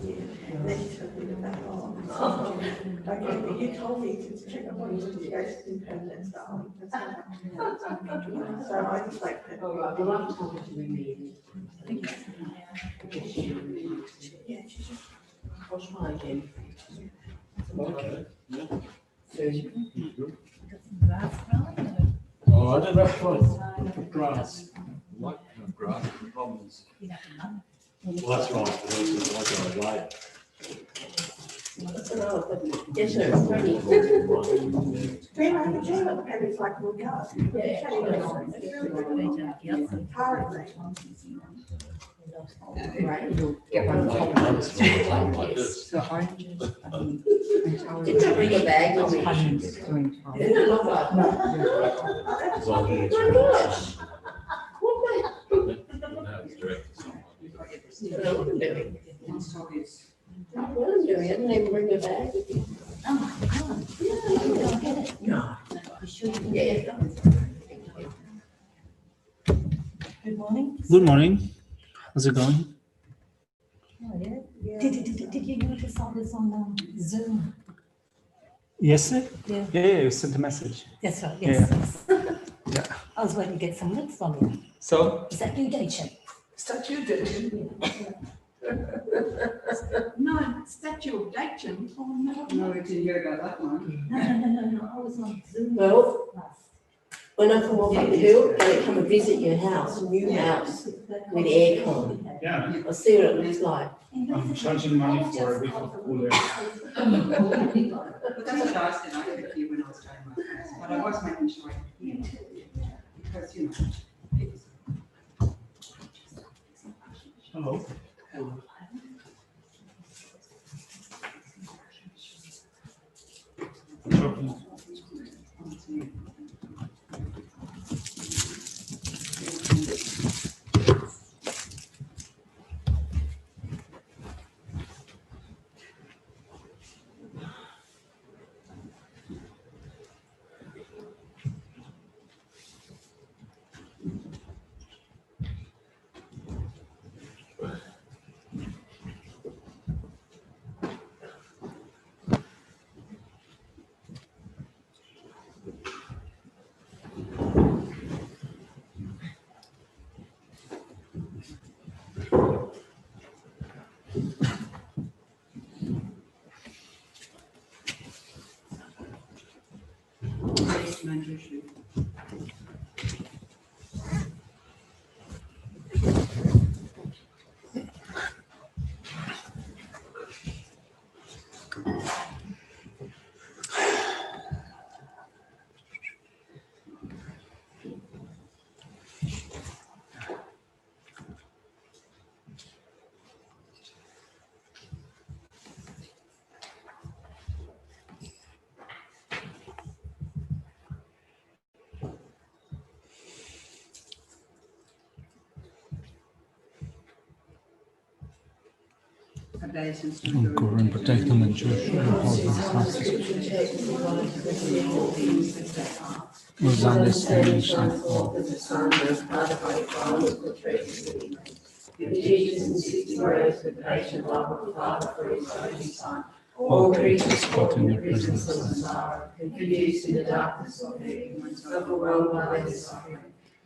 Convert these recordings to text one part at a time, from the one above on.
And then she told me that, okay, but you told me to check up on you to go to impermanent stuff. So I just like that. Oh, right, well, I've told her to ring me. Yeah, she's just, I'll try again. Okay. Soon. Oh, I don't know if I like grass. Like grass, the problem is. Well, that's right, the horses like our light. Yes, sir, it's funny. We have a dream of the pennies like we'll go. Currently. Right, you'll get one of Like this. So oranges, Didn't I bring a bag with me? Didn't I look like that? It's all here. Oh my gosh. What Now it's direct to someone. am I doing? What I'm doing, I didn't even bring a bag with me. Oh my God. No. Yeah. Good morning. Good morning. How's it going? Oh, yeah. Did you notice all this on Zoom? Yesterday? Yeah. Yeah, you sent a message. That's right, yes. Yeah. I was waiting to get some looks from you. So, Is that you, Dacia? Statue did. No, statue of Dachin. Oh, no. No, we didn't hear about that one. No. I was on Zoom Well, last. when I come up the hill, they come and visit your house, new house, with aircon. Yeah, I'll see what it looks like. I'm charging money for a week of cooler. But that's what I said, I could hear when I was doing my class, but I was making sure I could hear. Because, you know, it's. Hello. Guru and protect them and Joshua and hold them fast. Whose understanding shall fall. Who teaches and seeks grace with patient love of the Father for his only Son. All creatures caught in the presence of sorrow, confused in the darkness of ignorance, overwhelmed by their suffering.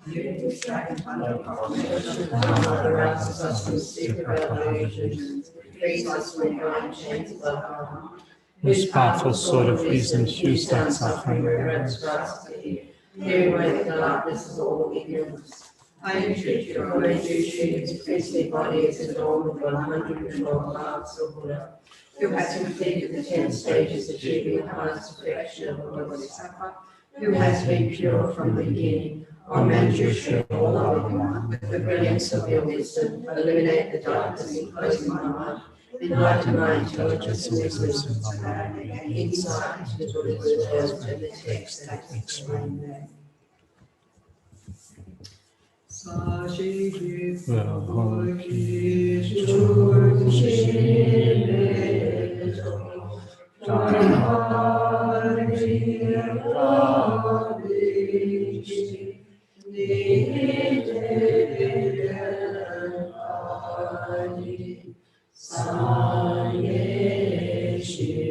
You distract and arouses us from sick of our delusions, frees us from blind chains of our Whose powerful sword of reason hews that suffering. Clear away the darkness of all ignorance. I entreat you, I introduce you his priestly body is adorned with 112 marks of Buddha, who has completed the 10 stages achieving the highest perfection of the Bodhisattva, who has been pure from the beginning. O Manjushri, all loving one, with the brilliance of your wisdom, illuminate the darkness enclosing my mind, enlighten my intelligence and wisdom, and insight into the Buddha's words and the text that explain them. Sanye Shinu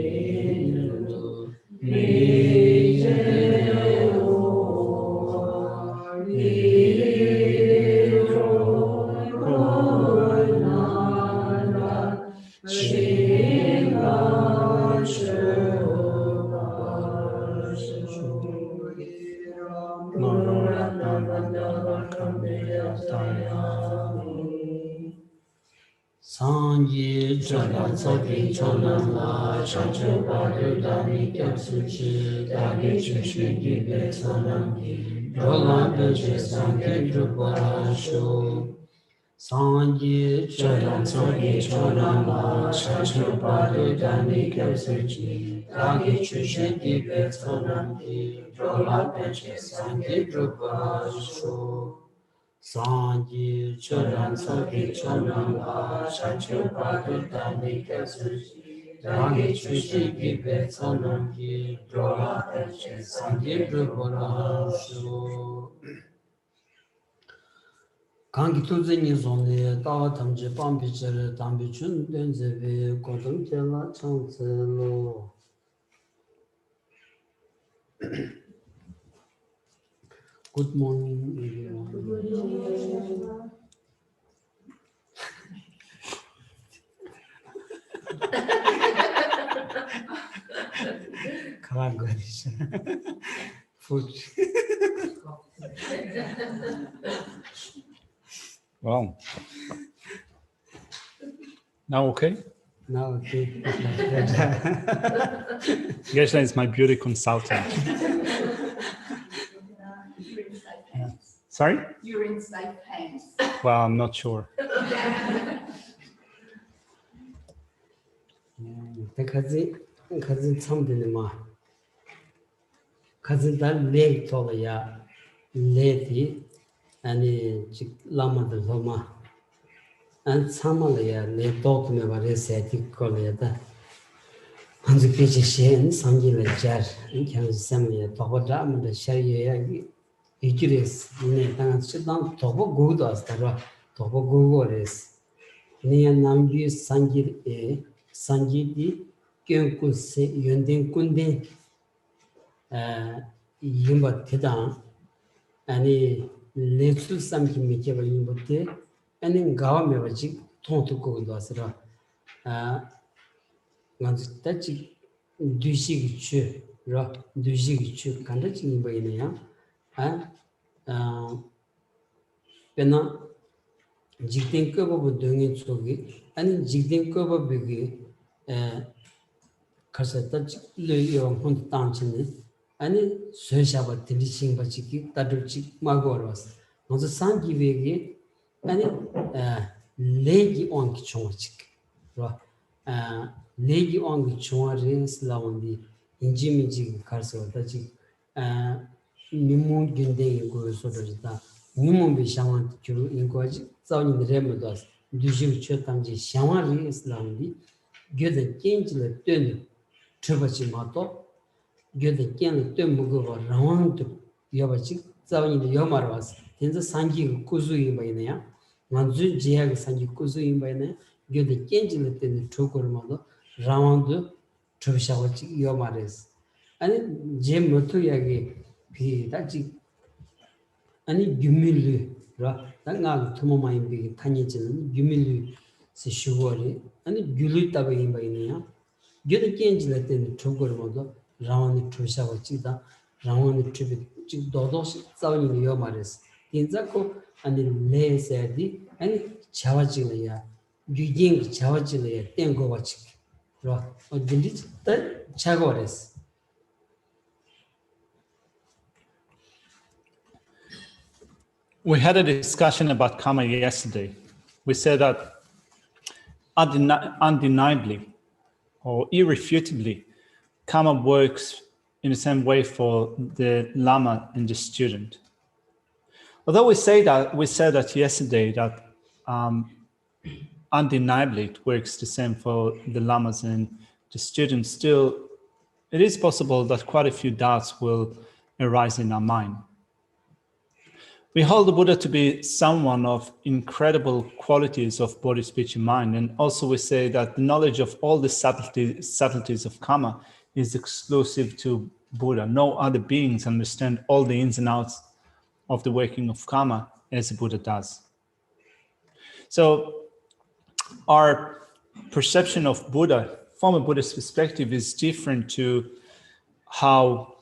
Sanji Jala Soki Chonama Chancho Padu Dani Kyatsuchi Dagi Chushi Gibe Tsanangi Rola Beche Sangi Drupa Shu Sanji Jala Soki Chonama Chancho Padu Dani Kyatsuchi Dagi Chushi Gibe Tsanangi Rola Beche Sangi Drupa Shu Sanji Choran Soki Chonamba Chancho Padu Dani Kyatsuchi Dagi Chushi Gibe Tsanangi Rola Beche Sangi Drupa Shu Kangi Tuzi Nizoni Dawa Tamji Pampi Chere Tambi Chun Denzevi Kodum Tela Changzi Lo Good morning, everyone. Come on, Ganesh. Food. Wow. Now okay? Now, okay. Geshe is my beauty consultant. Sorry? You're in safe hands. Well, I'm not sure. Cousin something ma. Cousin that leg toya lady and lama the loma. And Samalaya le talk me about this colada. On the Geshe and Sanjila Jar and can semi Togodam the Sharia Ijuris in sit down Tobo good as the Tobo Gugores. Near Namju Sanjil A Sanjidi Kyunkus Yundin Kundi Yumba Tidan and little Samki Mikeva Yumbate and in Gawamevachik Tonto Gudasra. Once touch Dushig Chu, Rock Dushig Chu, conducting by Naya, and Pena Jitin Kobo doing it so good, and Jitin Kobo Bigi Kasatach Leo Hunt Tanchin, and Sushaba Tilishing Bachiki, Taduchik Magoros. On the Sangi Vigi, and Lady on Kichonchik. Legi on Chuaris Lawandi, Injimiji Carso, Tachi, Nimu Ginde go Sodata, Nimu Bishaman Kuru in Goji, Sound the Remodas, Duju Chotamji, Shamari Islandi, get the change the turn, Trubachimato, get the can Tumugo round to Yabachi, Sound the Yomaras, in the Sanji Kuzu by Nea, Manzu Jiag Sanji Kuzu by Nea. Get the change in the Tokur mother round the Trushawachi Yomares. And Jim Motuyagi P. Tachi any Gumili Ranga Tomoma big Tanijin, Gumili Sishugori, and Gulita by Nia. Get the change in the Tokur mother round the Trushawachi, round the tribute Dodos, Sound Yomares. In Zako and in Lay Sadi and Chawachilaya. Guging Chawachile, Tango Watch, or delete the Chagores. We had a discussion about karma yesterday. We said that undeniably or irrefutably, karma works in the same way for the Lama and the student. Although we said that yesterday that undeniably it works the same for the Lamas and the students, still it is possible that quite a few doubts will arise in our mind. We hold the Buddha to be someone of incredible qualities of body, speech, and mind. And also we say that the knowledge of all the subtleties of karma is exclusive to Buddha. No other beings understand all the ins and outs of the working of karma as the Buddha does. So our perception of Buddha from a Buddhist perspective is different to how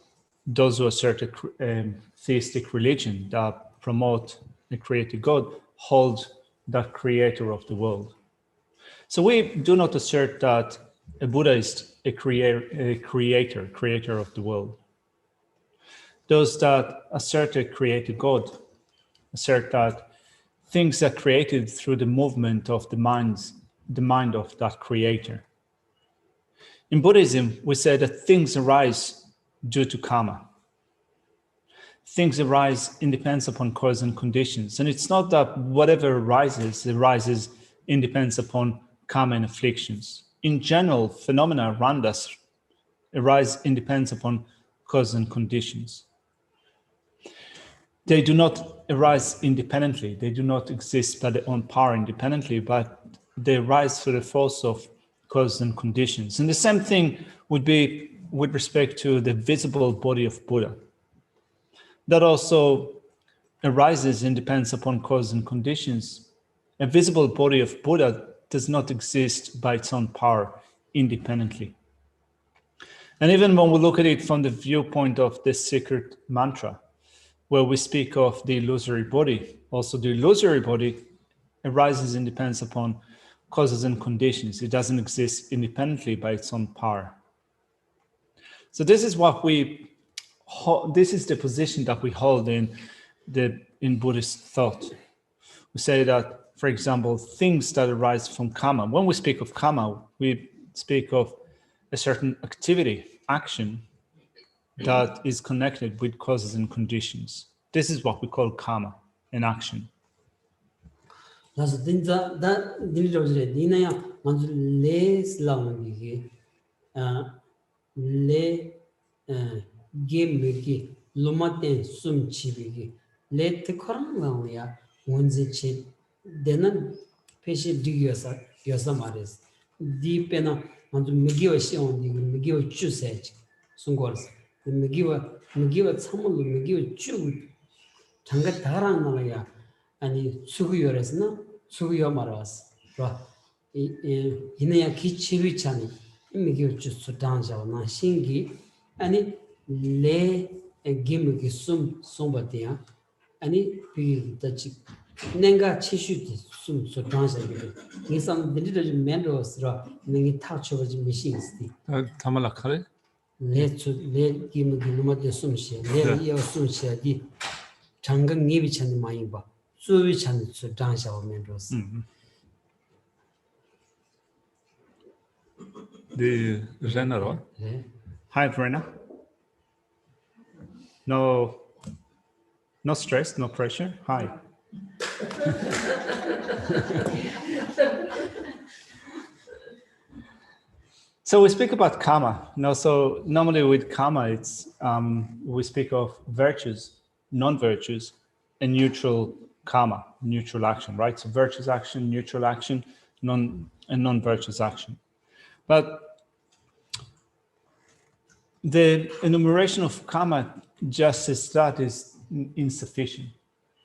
those who assert a theistic religion that promote a created God hold that creator of the world. So we do not assert that a Buddha is a creator of the world. Those that assert a created God assert that things are created through the movement of the mind of that creator. In Buddhism, we say that things arise due to karma. Things arise in dependence upon cause and conditions. And it's not that whatever arises in dependence upon karma and afflictions. In general, phenomena around us arise in dependence upon cause and conditions. They do not arise independently. They do not exist by their own power independently, but they arise through the force of cause and conditions. And the same thing would be with respect to the visible body of Buddha. That also arises and depends upon cause and conditions. A visible body of Buddha does not exist by its own power independently. And even when we look at it from the viewpoint of the secret mantra, where we speak of the illusory body, also the illusory body arises and depends upon causes and conditions. It doesn't exist independently by its own power. So this is this is the position that we hold in Buddhist thought. We say that, for example, things that arise from karma. When we speak of karma, we speak of a certain activity, action, that is connected with causes and conditions. This is what we call karma, an action. Game Lumaten Sum Chibigi, let the Korangia, Wunzichi, then Pesci Digiosa, Yosamaris, Deepena, and Megio Shion, Megio Chusage, Sungors, the Megiva Samuel, Megio Chu, Tangataranga, and Suguyoresna, Suguyomaras, Inea Kichivichani, Megio Chusutanja, Nashingi, and it le gimgi sumbatia ani pi tachi nenga chishu sum so translate ni some digital mendos ra ningi touch over machines ti Tamala khare le gimgi numade sumshi le yo sumshi di changang ngi bichani mai ba so wi chan so translate mendos the general. Hi, Verena. No stress, no pressure. Hi. So we speak about karma. Now, so normally with karma, it's we speak of virtues, non-virtues, and neutral karma, neutral action, right? So virtuous action, neutral action, non-virtuous action. But the enumeration of karma just as that is insufficient.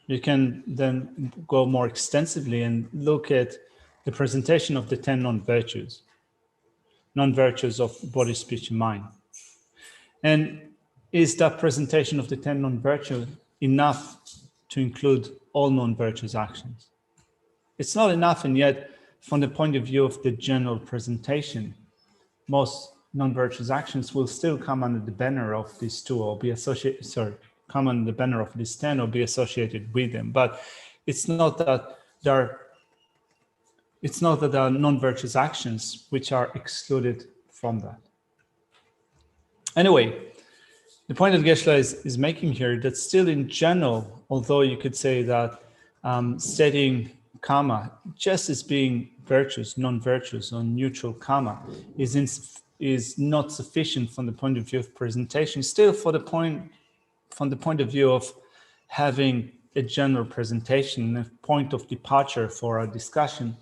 You can then go more extensively and look at the presentation of the 10 non-virtues of body, speech, and mind. And is that presentation of the 10 non-virtues enough to include all non-virtuous actions? It's not enough, and yet from the point of view of the general presentation, most non-virtuous actions will still come under the banner of these two or be associated, come under the banner of these 10 or be associated with them. But it's not that there are non-virtuous actions which are excluded from that. Anyway, the point that Geshe is making here that still in general, although you could say that studying karma just as being virtuous, non-virtuous, or neutral karma is not sufficient from the point of view of presentation. Still, from the point of view of having a general presentation, a point of departure for our discussion,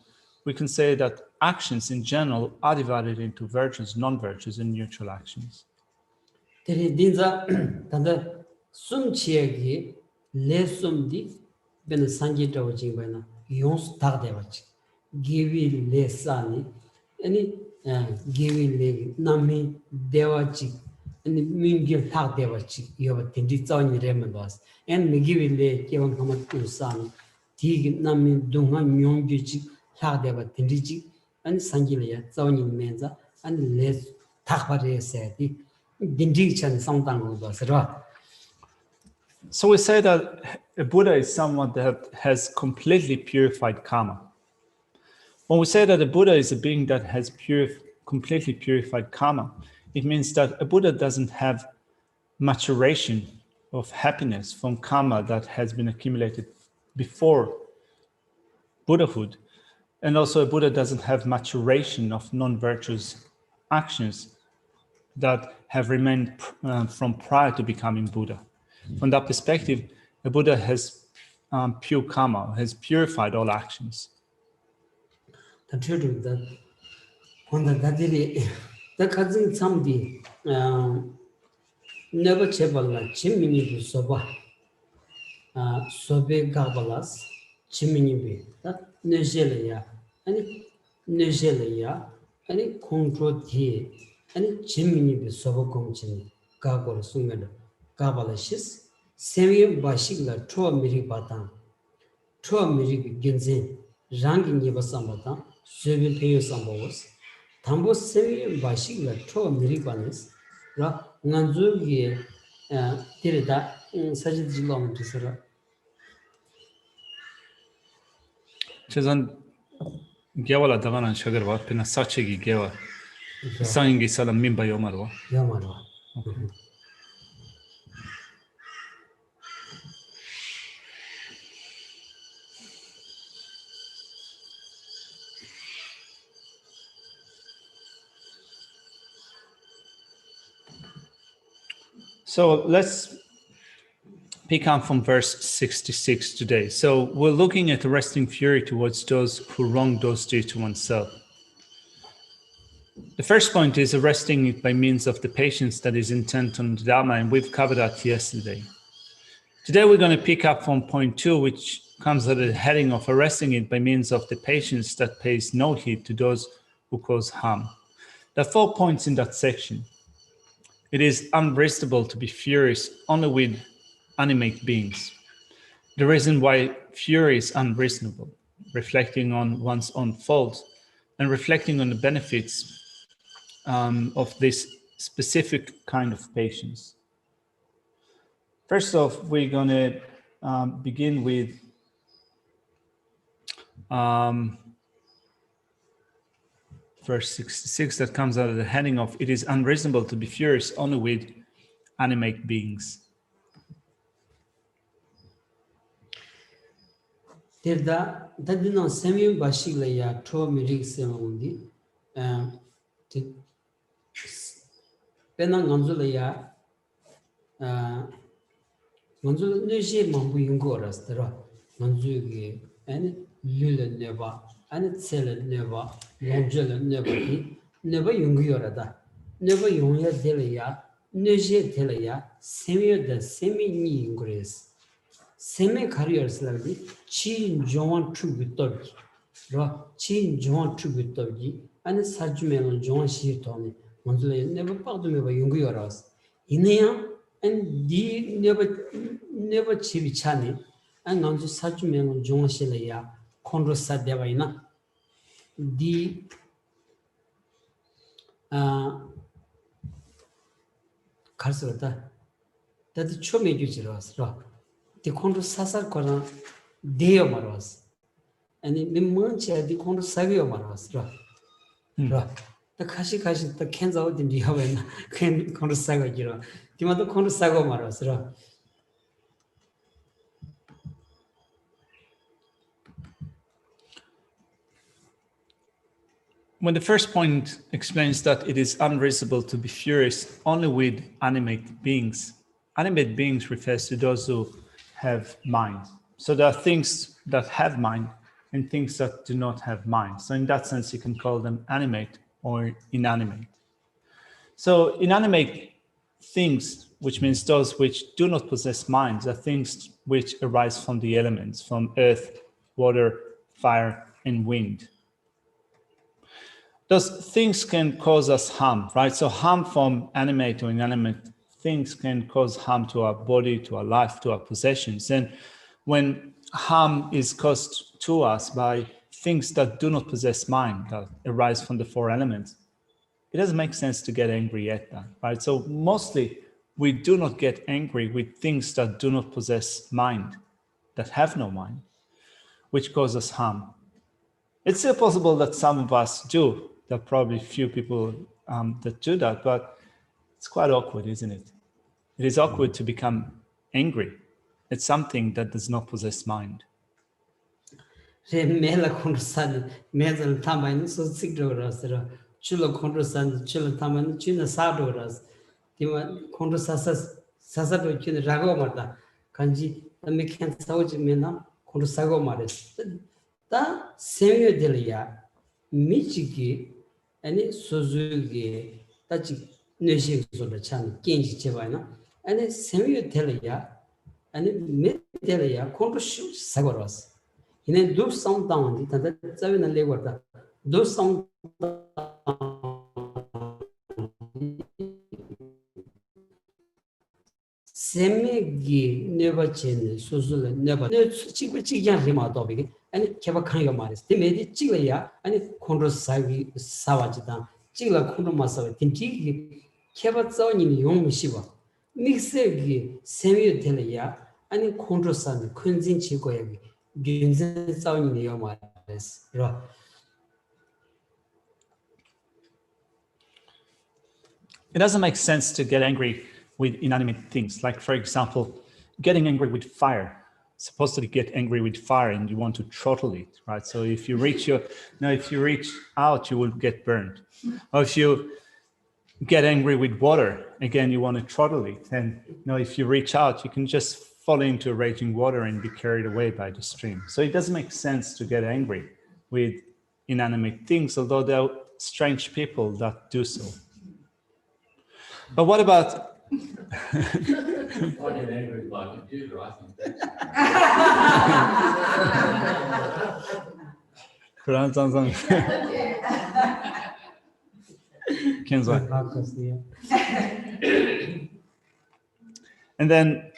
we can say that actions in general are divided into virtuous, non-virtuous, and neutral actions. Teri dinza tanda sum chiegi le sum di ben sanji tawo jingba na yons tagde wach givi le sani ani givi le nami dewachi ani mingil tagde wach yoba tindi tsawni remen was en mi givi le kewon kama sani ti nami dunga nyongji chi tagde wa tindi chi ani sanji le ya tsawni menza ani le tagbare se di. So we say that a Buddha is someone that has completely purified karma. When we say that a Buddha is a being that has completely purified karma, it means that a Buddha doesn't have maturation of happiness from karma that has been accumulated before Buddhahood. And also a Buddha doesn't have maturation of non-virtuous actions that have remained from prior to becoming Buddha. From that perspective, a Buddha has pure karma, has purified all actions. The truth is that when the Gadiri, the cousin somebody never chebala chimney to soba, sobe gabalas, chimney, that Nigeria, any Nigeria, any control tea. And Jimmy be Sobocomchin, Gabor Sumer, Gabalashis, Semi Bashigla, Troa Miribatan, Troa Mirib Ginzin, Rangin Yabasambata, Sevi Peo Sambos, Tambo Semi Bashigla, Troa Miribanis, Ra Nanzugi, Tirida, Sajid Jilom to Sera. Chazan Gawala Davana and Sugarwa, Penasachegi Gawa. Sangi Salam Mimba Yomarwa. Yomarwa. So let's pick up from verse 66 today. So we're looking at arresting fury towards those who wrong those due to oneself. The first point is arresting it by means of the patience that is intent on the Dharma, and we've covered that yesterday. Today we're going to pick up from point 2, which comes under the heading of arresting it by means of the patience that pays no heed to those who cause harm. There are 4 points in that section. It is unreasonable to be furious only with animate beings. The reason why fury is unreasonable, reflecting on one's own faults and reflecting on the benefits of this specific kind of patience. First off, we're going to begin with verse 66 that comes out of the heading of it is unreasonable to be furious only with animate beings. Tirda dadino semi bashigla ya tro mirik semundi pena nganzula ya nganzula neje mambu yungo rastara nganzugi and lule neba and tsele neba lonjele neba ki neba yungu yorada neba yungya delaya neje delaya semi da semi ni yungres semi careers like chi joan tributary ra chi joan tributary and sajmelo joan shi toni monzle never part me ba yungu yoras ineya and di never chibi chani and nanju sajmelo joan shilaya konro sadevaina di karsota that chome jujiras ra the control sasar kora deo maras and the mancha the control savio maras ra the kashi the cans out in the haven can control sago jira the mother control sago maras ra. When the first point explains that it is unreasonable to be furious only with animate beings refers to those who have mind, So there are things that have mind and things that do not have mind. So in that sense, you can call them animate or inanimate. So inanimate things, which means those which do not possess minds, are things which arise from the elements, from earth, water, fire, and wind. Those things can cause us harm, right? So harm from animate or inanimate things can cause harm to our body, to our life, to our possessions. And when harm is caused to us by things that do not possess mind, that arise from the four elements, it doesn't make sense to get angry at that, right? So mostly we do not get angry with things that do not possess mind, that have no mind, which cause us harm. It's still possible that some of us do. There are probably few people that do that, but it's quite awkward, isn't it? It is awkward to become angry at something that does not possess mind. Mela Kondsan, Mezal Taman, so Sigdoras, Chula Kondsan, Chula Taman, China Sadoras, Tima Kondosas, Sasado Chin Ragomata, Kanji, the Mekan Sauji Mena, Kondosago Maris. Da Semio Delia, Michiki, and Suzuki, Tachi Nishik of the Chan, Genji Chevana, and Semio Delia, and Medelia, Kondoshu Sagoras. 이내 do sound down 이따 자위나 레거다 do sound 세메기 네버체네 소소레 네버 네 찍지야 리마도비 아니 개박하는 거 말이지 데메디 찍어야 아니 콘로 사기 사와지다 찍라 콘로 마사와 팀치기 개박자원이 용무시바 믹스기 세미에 되려야 아니 콘로 사는 큰진 치고야기 It doesn't make sense to get angry with inanimate things. Like, for example, getting angry with fire. Supposedly get angry with fire and you want to throttle it, right? So if you reach out, you will get burned. Or if you get angry with water, again, you want to throttle it. And if you reach out, you can just fall into raging water and be carried away by the stream. So it doesn't make sense to get angry with inanimate things, although there are strange people that do so. But what about... I get angry with my computer, I think And then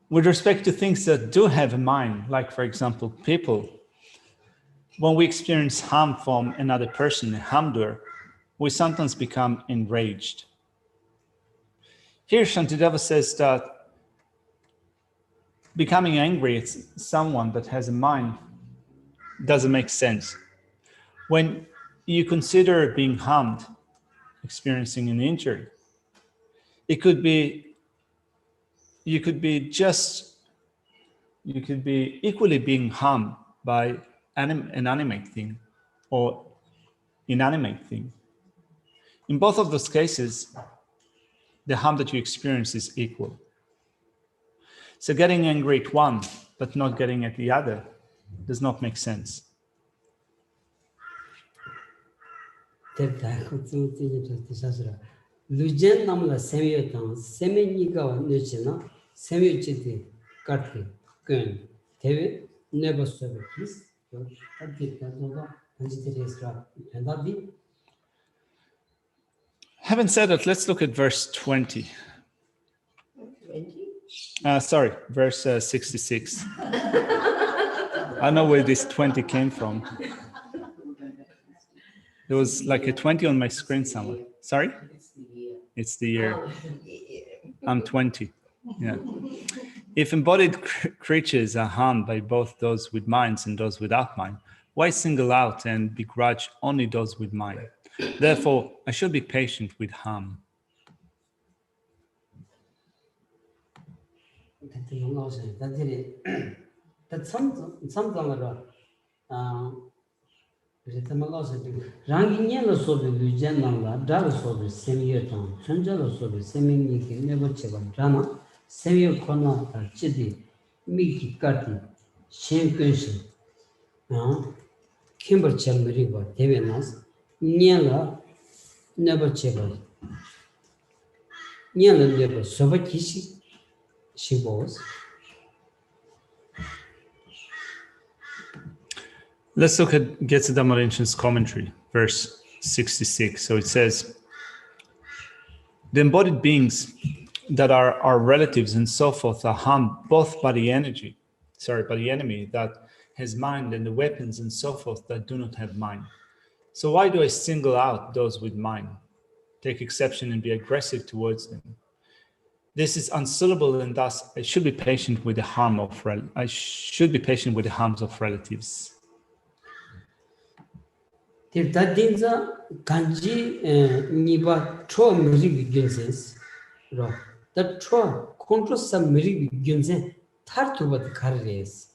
with respect to things that do have a mind, like, for example, people, when we experience harm from another person, a harm-doer, we sometimes become enraged. Here, Shantideva says that becoming angry at someone that has a mind doesn't make sense. When you consider being harmed, experiencing an injury, you could be equally being harmed by an animate thing or inanimate thing. In both of those cases, the harm that you experience is equal. So getting angry at one but not getting at the other does not make sense. Lujen namla semiyatan semeniga nechina semiychiti katki kun teve never service Having said that, let's look at verse 20. 20? Sorry, verse 66. I don't know where this 20 came from. There was like a 20 on my screen somewhere. Sorry? It's the year. I'm 20. Yeah. If embodied creatures are harmed by both those with minds and those without mind, why single out and begrudge only those with mind? Therefore, I should be patient with harm. Ranginyalo sobe lujananga dal sobe semiyatan chonjalo sobe semiyiki never cheba drama Samuel Kona Chidi, Miki Kati, Shen Kunshi, Kimber Chalmeriba, Devenas, Niala, never Cheba, Niala never, Sobakishi, she was. Let's look at Getze Dhamma Rinpoche's commentary, verse 66. So it says, the embodied beings that are our relatives and so forth are harmed both by the enemy that has mind, and the weapons and so forth that do not have mind. So why do I single out those with mind, take exception and be aggressive towards them? This is unsuitable, and thus I should be patient with the harms of relatives. That dinza kanji niba tro miri ginses ro that tro control some miri ginsen tar to what carres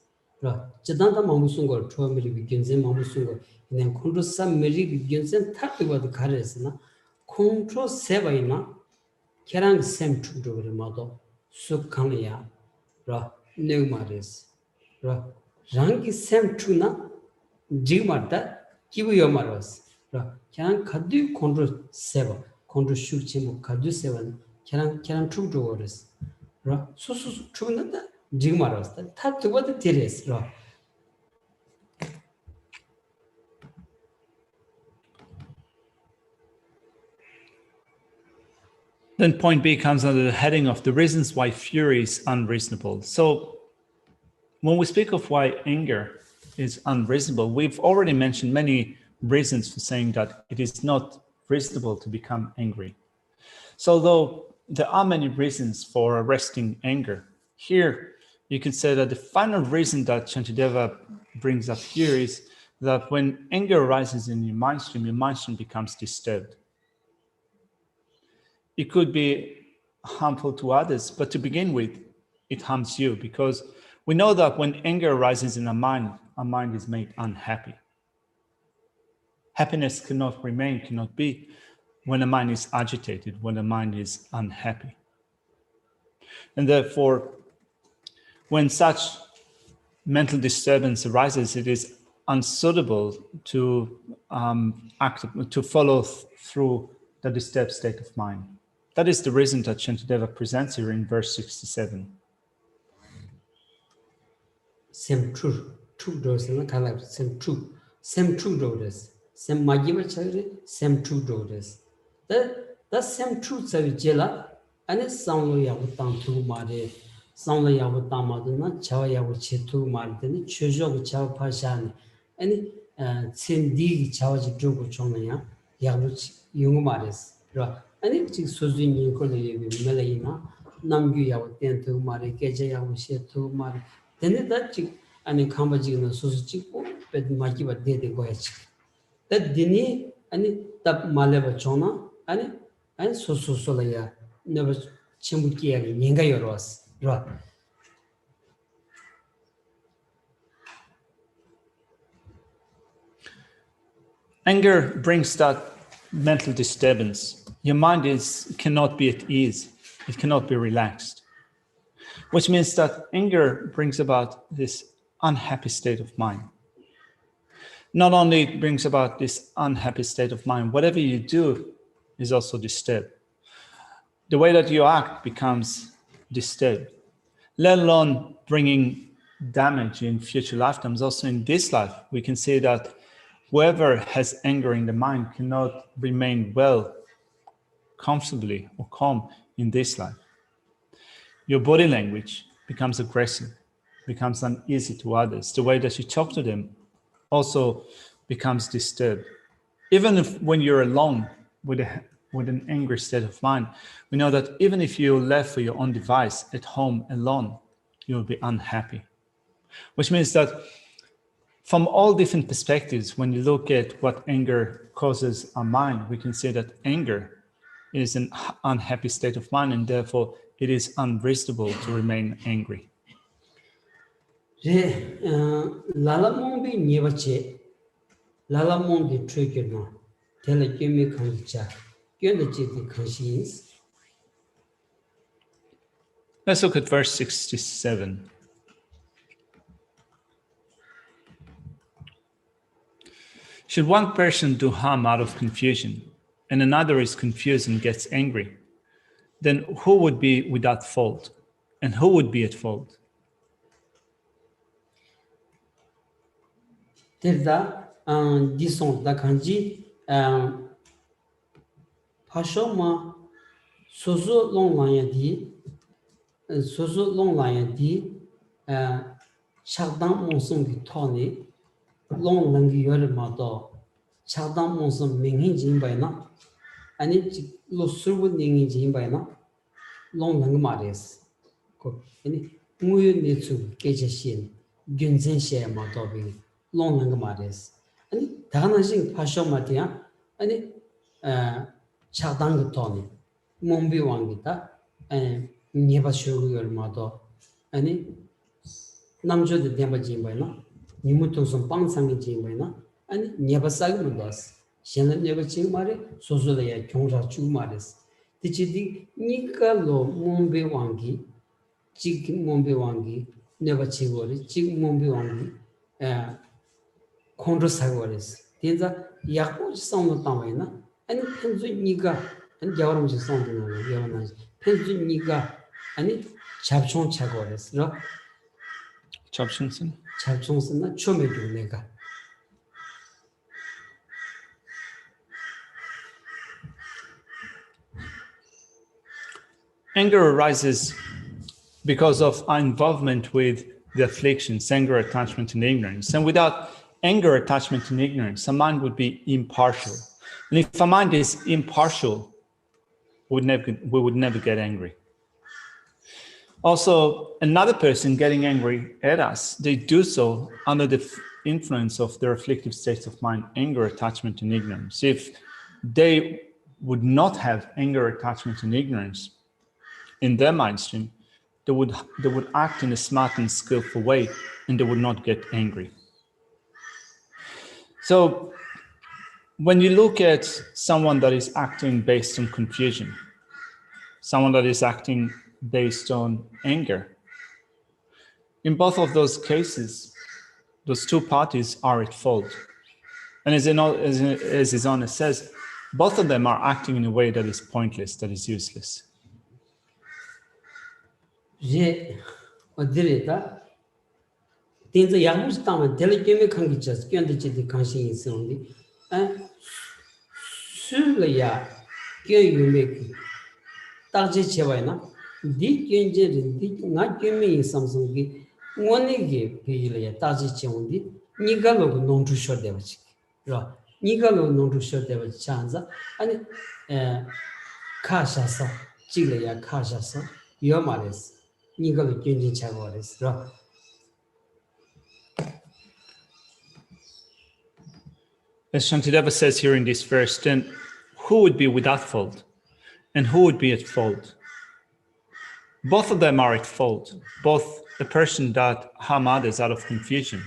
ro jadanta mamusungo tro miri ginsen mamusungo then control some miri ginsen tar to what carres na control sevaina kerang sem to do mado sukhamya ro neumares ro rangi sem to na jigmata Kibuyo Maros. Can Kadu control seven, control shoot chimbo Kadu seven, can true doors. So true not the Jigmaros, that tap to what the terrace. Then point B comes under the heading of the reasons why fury is unreasonable. So when we speak of why anger is unreasonable, we've already mentioned many reasons for saying that it is not reasonable to become angry. So though there are many reasons for arresting anger, here you can say that the final reason that Shantideva brings up here is that when anger arises in your mind stream becomes disturbed. It could be harmful to others, but to begin with, it harms you, because we know that when anger arises in our mind is made unhappy. Happiness cannot be when the mind is agitated, when the mind is unhappy. And therefore, when such mental disturbance arises, it is unsuitable to follow through the disturbed state of mind. That is the reason that Shantideva presents here in verse 67. Same true doors and the same true doors, same magiva chagre, same true doors. The same truths of Jela, and it's sound yavutan to Mare, sound yavutamaduna, Chawa yavuchetu Martin, Chujo Chaw Pashan, and Cindy Chawaji Jogo Chonaya, Yavuch Yungumares, and it's Suzin Yukoli Melina, Namgu Yavuten to Mare, Keja Yavushetu Mare. Then that chick and a Kambajin Susichipo, but Makiva did the voyage. That Dini and that Maleva Chona and Solaya never Chimuki and Yinga Yoros. Anger brings that mental disturbance. Your mind cannot be at ease. It cannot be relaxed. Which means that anger brings about this unhappy state of mind. Not only it brings about this unhappy state of mind, whatever you do is also disturbed. The way that you act becomes disturbed, let alone bringing damage in future lifetimes. Also in this life, we can see that whoever has anger in the mind cannot remain well, comfortably or calm in this life. Your body language becomes aggressive, becomes uneasy to others. The way that you talk to them also becomes disturbed. Even if when you're alone with an angry state of mind, we know that even if you're left for your own device at home alone, you'll be unhappy. Which means that from all different perspectives, when you look at what anger causes our mind, we can say that anger is an unhappy state of mind, and therefore it is unreasonable to remain angry. Lalamombi Nievache, Lalamondi Trigger, Telegimi Kancha, Genachiti Kanshins. Let's look at verse 67. Should one person do harm out of confusion, and another is confused and gets angry, then who would be without fault, and who would be at fault? Terda dison da kanji pashoma sozo long lanya di chakdang monsum ki thoni long langi yor ma do chakdang monsum minghin jin bai na ani lo surbu ningi jin bai na long lang ma res ko ani nguyu ne chu keje shin gyunzen she ma do bi long lang ma res ani dana sing pashoma dia ani chakdang ki thoni mombi wangi ta nyeba shogu yor ma do ani namjo de demba jimbai na nimutung som pang sangi jimbai na ani nyeba sag mundas shenla nyeba ching mare sozo la ya kyongja chu mares tichi di nika lo mombe wangi chik mombe wangi nyeba chigori chik mombe wangi kondro sagores tenza yakpo sangno tangwai na ani penzo nika ani gyawaram chi sangdo na yawana penzo nika ani chapchong chagores ro Chobshinson. 잡종스나 처음에도 내가 Anger arises because of our involvement with the afflictions, anger, attachment, and ignorance. And without anger, attachment, and ignorance, a mind would be impartial. And if a mind is impartial, we would never get angry. Also, another person getting angry at us, they do so under the influence of their afflictive states of mind, anger, attachment, and ignorance. If they would not have anger, attachment, and ignorance in their mind stream, they would act in a smart and skillful way, and they would not get angry. So when you look at someone that is acting based on confusion, someone that is acting based on anger, in both of those cases, those two parties are at fault. And as his honor says, both of them are acting in a way that is pointless, that is useless. 제 어디래다 된저 양무스 땅에 델리게메 관계자스 견데지디 관심이 있었는데 술래야 겨유메기 딱지 제와이나 디 견제는 디나 견메이 삼성기 원에게 비일에 딱지 제온디 니가로 농주셔 되버지 라 니가로 농주셔 되버지 찬자 아니 카샤서 찌래야 카샤서 요마레스 니가로 견제 차고레스 라 As Shantideva says here in this verse, then who would be without fault and who would be at fault? Both of them are at fault. Both the person that harm others out of confusion,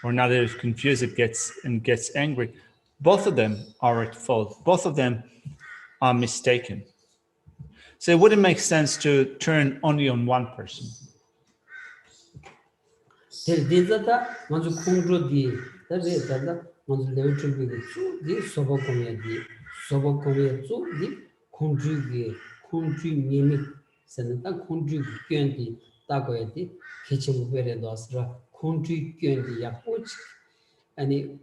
or another is confused and gets angry, both of them are at fault. Both of them are mistaken. So it wouldn't make sense to turn only on one person. 델데자다 먼저 공조디 다데자다 먼저 레벨트비고 디 소보코미디 디 콘주기 세는다 콘주기 견디 따고야디 개체무베레도스라 콘주기 견디 약포치 아니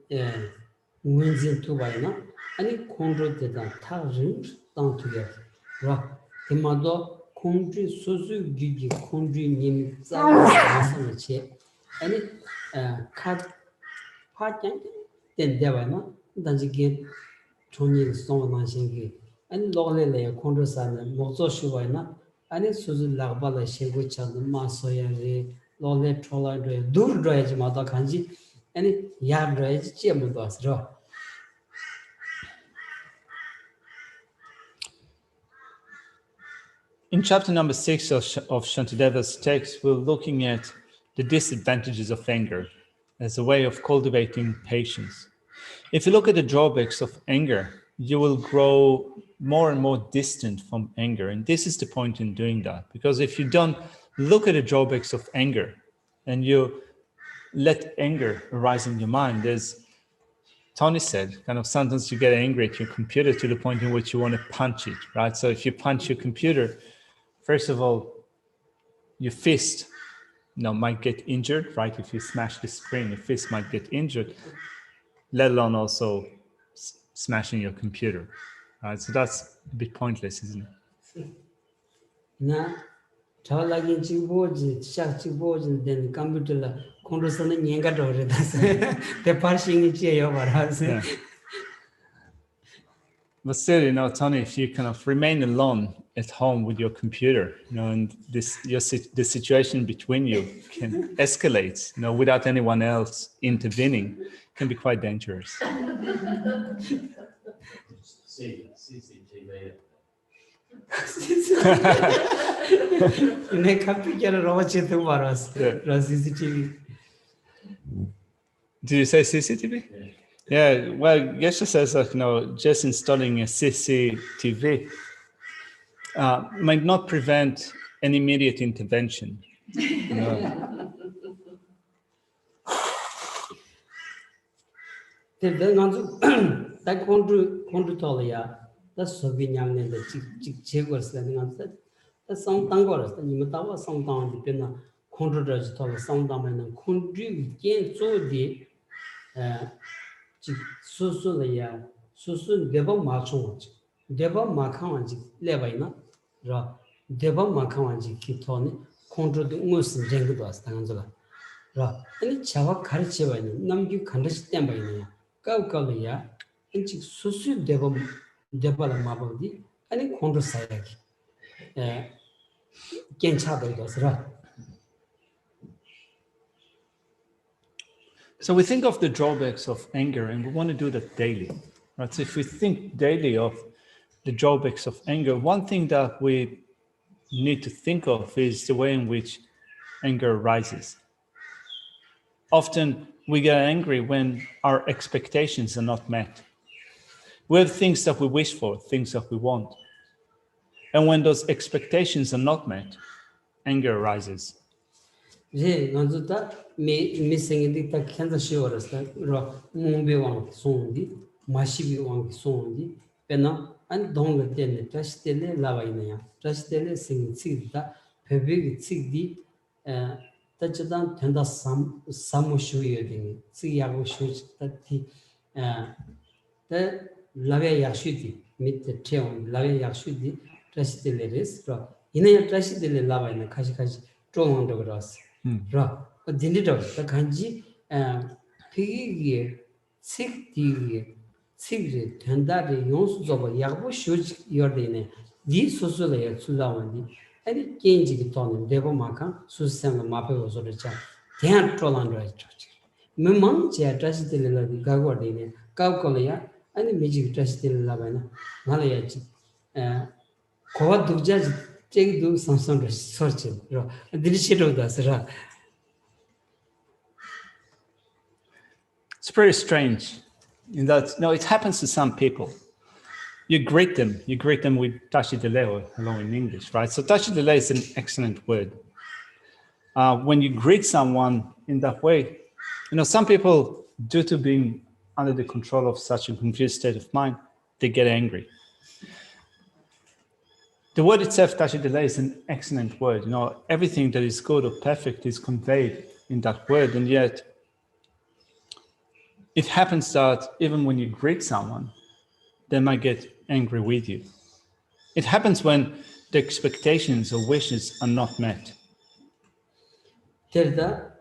문진 투바이나 아니 콘조데다 타르 땅투야 라 테마도 콘주 소수 기기 콘주 님 자마상체 아니 카 파짱 된대와나 단지게 존이 소나신기 아니 로레레 콘도사는 모조슈바이나 아니 수즈 라바라 셰고차도 마소야리 로레 톨라드에 두르드야지 마다 간지 아니 야르야지 쩨모도 왔어. In chapter number 6 of Shantideva's text, we're looking at the disadvantages of anger as a way of cultivating patience. If you look at the drawbacks of anger, you will grow more and more distant from anger. And this is the point in doing that, because if you don't look at the drawbacks of anger and you let anger arise in your mind, there's, Tony said, kind of sometimes you get angry at your computer to the point in which you want to punch it, right? So if you punch your computer, first of all, your fist, might get injured, right? If you smash the screen, your fist might get injured, let alone also smashing your computer, right? So that's a bit pointless, isn't it? Na Tawlagi Chiboji, Shak Chiboji, then computer la Kondosana Yangadore, the passing each year over us. Yeah. But still, Tony, if you kind of remain alone at home with your computer, and the situation between you can escalate, without anyone else intervening, can be quite dangerous. CCTV. You make a picture of Rochester Varas, CCTV. Did you say CCTV? Yeah, well, Geshe says that, just installing a CCTV might not prevent an immediate intervention. That control, that's so being young and the chick was letting us that. That's some tangors, and you must have some down depending on controllers to the sound down and contribute again so the Susu Deva Machon, Deva Makanji, Levina, Ra, Deva Makanji, Kitoni, control the Muslim Jengudas, Tanzala. Ra, and Chava Karicheva, Namju Kandastam by name, Kaukalia, and Susu Deva Mabodi, and control Sayaki. So we think of the drawbacks of anger, and we want to do that daily, right? So if we think daily of the drawbacks of anger, one thing that we need to think of is the way in which anger arises. Often we get angry when our expectations are not met. We have things that we wish for, things that we want. And when those expectations are not met, anger arises. Missing the Kansas Shivers that Mumbi Wang Sondi, Mashibi Wang Sondi, Pena, and don't let them trust the Lavina, trust the singing Sida, Pebig Sigdi, Tajadan Tenda some Shuy, Siago Shush that the Lave Yashuti, meet the town, Lave Yashudi, trust the ladies, in a trust the lava in the Kashikash, drawn on the grass. Ra, but didn't the kanji piggy, sick tea, cigarette, and that the yons of a yabu shoot your dinner. These social layer Sulawandi, and it changed the tone, Devo Maka, Susan Mappe was on the chat. They are troll under a church. Memon, she addressed the Gago dinner, Kaukolia, and the magic dressed the Lavana, Malayachi. Kowa Dujaj. Take do some searching. It's pretty strange in that, it happens to some people. You greet them with tashi dele, or hello in English, right? So tashi dele is an excellent word. When you greet someone in that way, some people, due to being under the control of such a confused state of mind, they get angry. The word itself, tashi dele, is an excellent word. Everything that is good or perfect is conveyed in that word, and yet it happens that even when you greet someone, they might get angry with you. It happens when the expectations or wishes are not met. Teza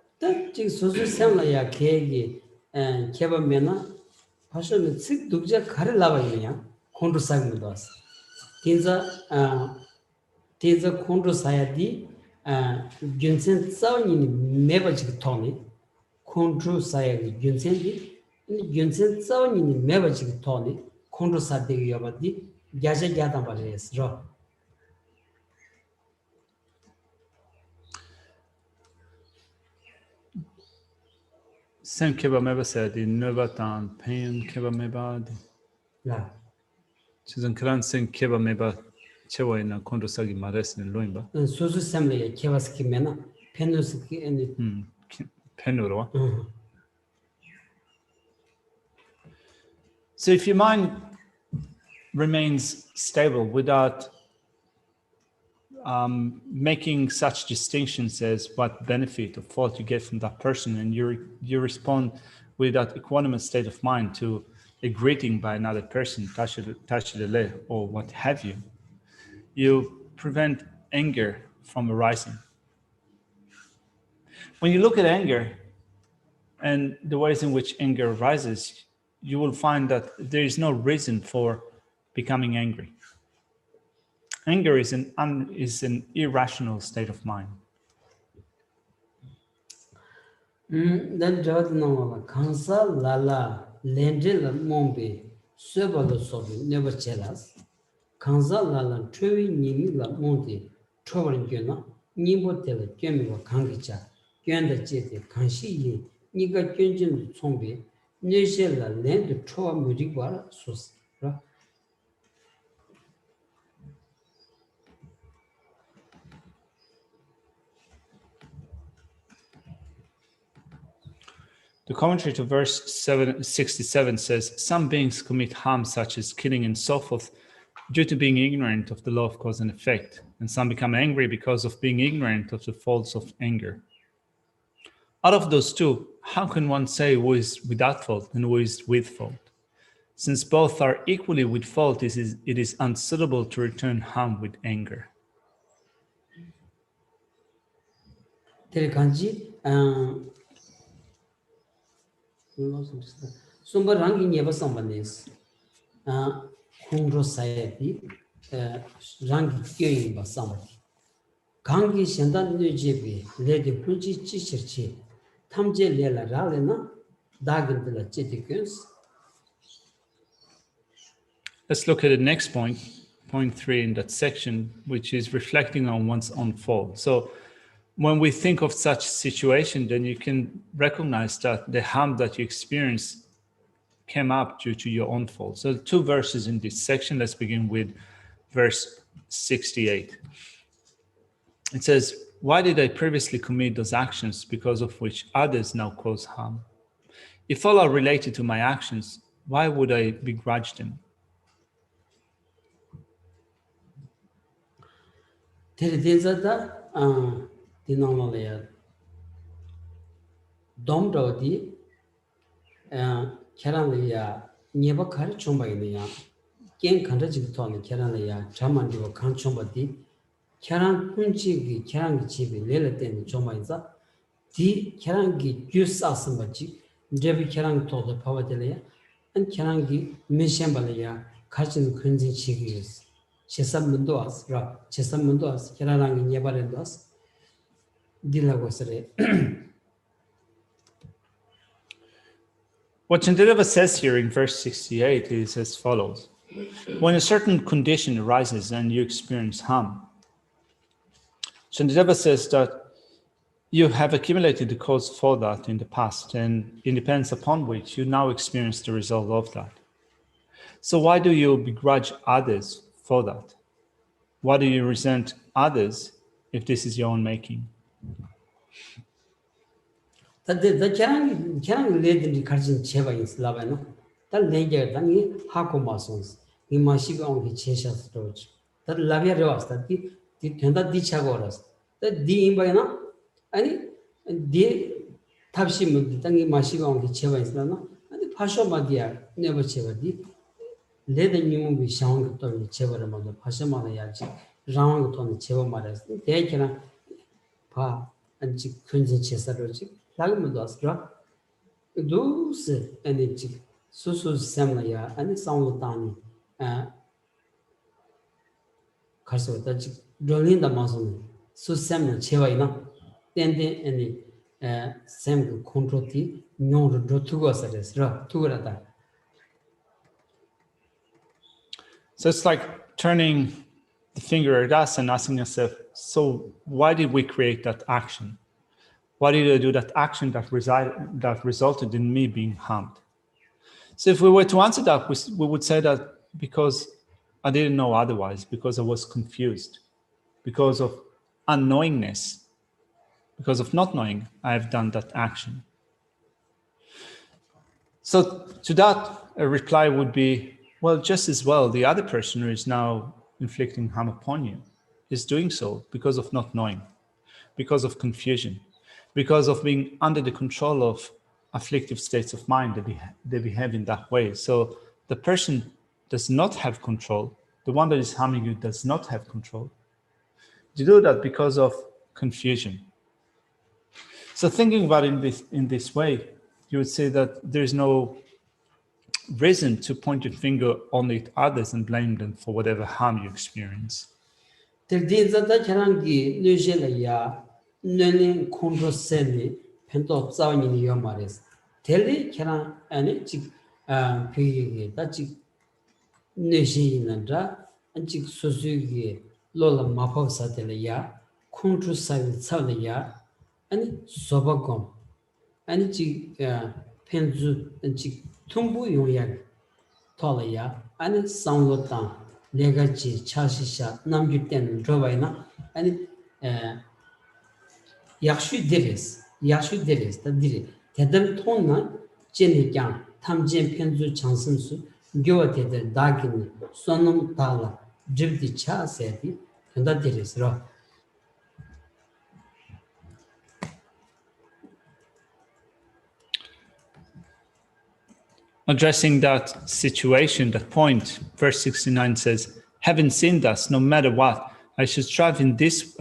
Kondo Sayadi, Junsen Tsawni Mevachik Tony, Kondo Sayadi, Junsen Tsawni Mevachik Tony, Kondo Sadi Yabadi, Gaja Gata Bares, Raw. Sam Keba Meba said in Nevatan, Pain Keba Mebad. Yeah. 지금 그런 생 케바 메바 채워있는 콘도사기 말했으니 로인바. 소수 샘레 케바스키메나 페누스키 아니 펜으로. So if your mind remains stable without making such distinctions as what benefit or fault you get from that person, and you respond with that equanimous state of mind to a greeting by another person, tashidele, or what have you, you prevent anger from arising. When you look at anger and the ways in which anger arises, you will find that there is no reason for becoming angry. Anger is an irrational state of mind. Then Jodhana Kansa Lala Lendil Mombi Subalo Sobi never chelas. Kansa Lala Trevi Nimila Monti Trovaringuna Nimbo Tele Kemiwa Kangicha Genda Jete Kanshi Niga Genjin Zombi Nishela Lend Trova Murigwara Sus. The commentary to verse 67 says, some beings commit harm such as killing and so forth due to being ignorant of the law of cause and effect, and some become angry because of being ignorant of the faults of anger. Out of those two, how can one say who is without fault and who is with fault? Since both are equally with fault, it is unsuitable to return harm with anger. Sumber ranking never someone is Kundro Sayati ranking killing by somebody. Kangi Shandan Nujibi, Lady Punchi Chichirchi, Tamje Lela Ralena, Dagan de la Chetikins. Let's look at the next point, point 3 in that section, which is reflecting on one's own fault. So when we think of such situation, then you can recognize that the harm that you experienced came up due to your own fault. So 2 verses in this section. Let's begin with verse 68. It says, why did I previously commit those actions because of which others now cause harm? If all are related to my actions, why would I begrudge them? Dinomalaya Domdodi Karanaya Nebakar Chombainaya Ken Kandajiton Karanaya Chamandiva Kanchombati Karan Punchi Karangi Chibi Lelaten Chombainza Di Karangi Jus Asambaji Devi Karang told the Pavadelia and Karangi Mishambalaya Kachin Kunzi Chigis. Chesam Munduas, Chesam Munduas, Kerarangi Nebarendas, Dilagosere. What Shantideva says here in verse 68 is as follows. When a certain condition arises and you experience harm, Shantideva says that you have accumulated the cause for that in the past, and it depends upon which you now experience the result of that. So why do you begrudge others for that? Why do you resent others if this is your own making? The Kerang led in the Karjin Cheva is Lavano. That later than he Hakomasons, he Mashiba on the Cheshire Storage. That Lavia Ros, that the Tenda di Chagoras, that the Imbana, and the Tabshim, the Tangi Mashiba on the Cheva is Lana, and the Pasho Madia never Cheva did. Let the new be shown to the Cheverama, the Pashamalayaji, round on the Chevamaras, they can pa and Chikunzi Chesaroji, Lagamadostra, those and the Chik, Susu Samlaya, and the Soundani, Karsota, Dolinda Mason, Susam Chevaina, then any Sam Controti, no Rotugas, Tugata. So it's like turning the finger at us and asking yourself, so why did we create that action? Why did I do that action that resulted in me being harmed? So if we were to answer that, we would say that because I didn't know otherwise because I was confused, because of unknowingness, because of not knowing, I have done that action. So to that, a reply would be, well, just as well, the other person who is now inflicting harm upon you is doing so because of not knowing, because of confusion, because of being under the control of afflictive states of mind that they behave in that way. So the person does not have control. The one that is harming you does not have control. You do that because of confusion. So thinking about it in this way, you would say that there's no reason to point your finger only at others and blame them for whatever harm you experience. Terdinzada charangi nujela nene kondro sene pento zawni yo mares. Tele charan ane chik pigi da chik neji nandra anchik sosugi lola mapaw satele ya kondro savle ya ane sobagom ane chik penzu anchik tumbu yongyak tola ya ane sanglo tang legachi chashisha namjuten drobaina ane yakshu deres ta dire tedam tonna jeni kyang tamjen penzu chansumsu gyowa tedar dagini sonum tala dribdi cha sedi tenda deres ro. Addressing that situation, that point, verse 69 says, having seen thus, no matter what, I should strive in this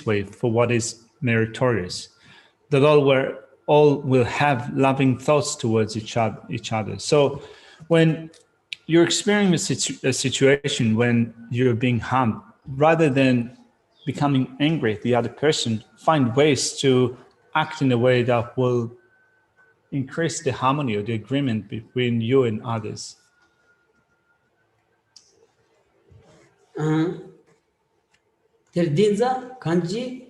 way for what is meritorious, that all will have loving thoughts towards each other. So when you're experiencing a situation when you're being harmed, rather than becoming angry at the other person, find ways to act in a way that will increase the harmony or the agreement between you and others. Terdinza kanji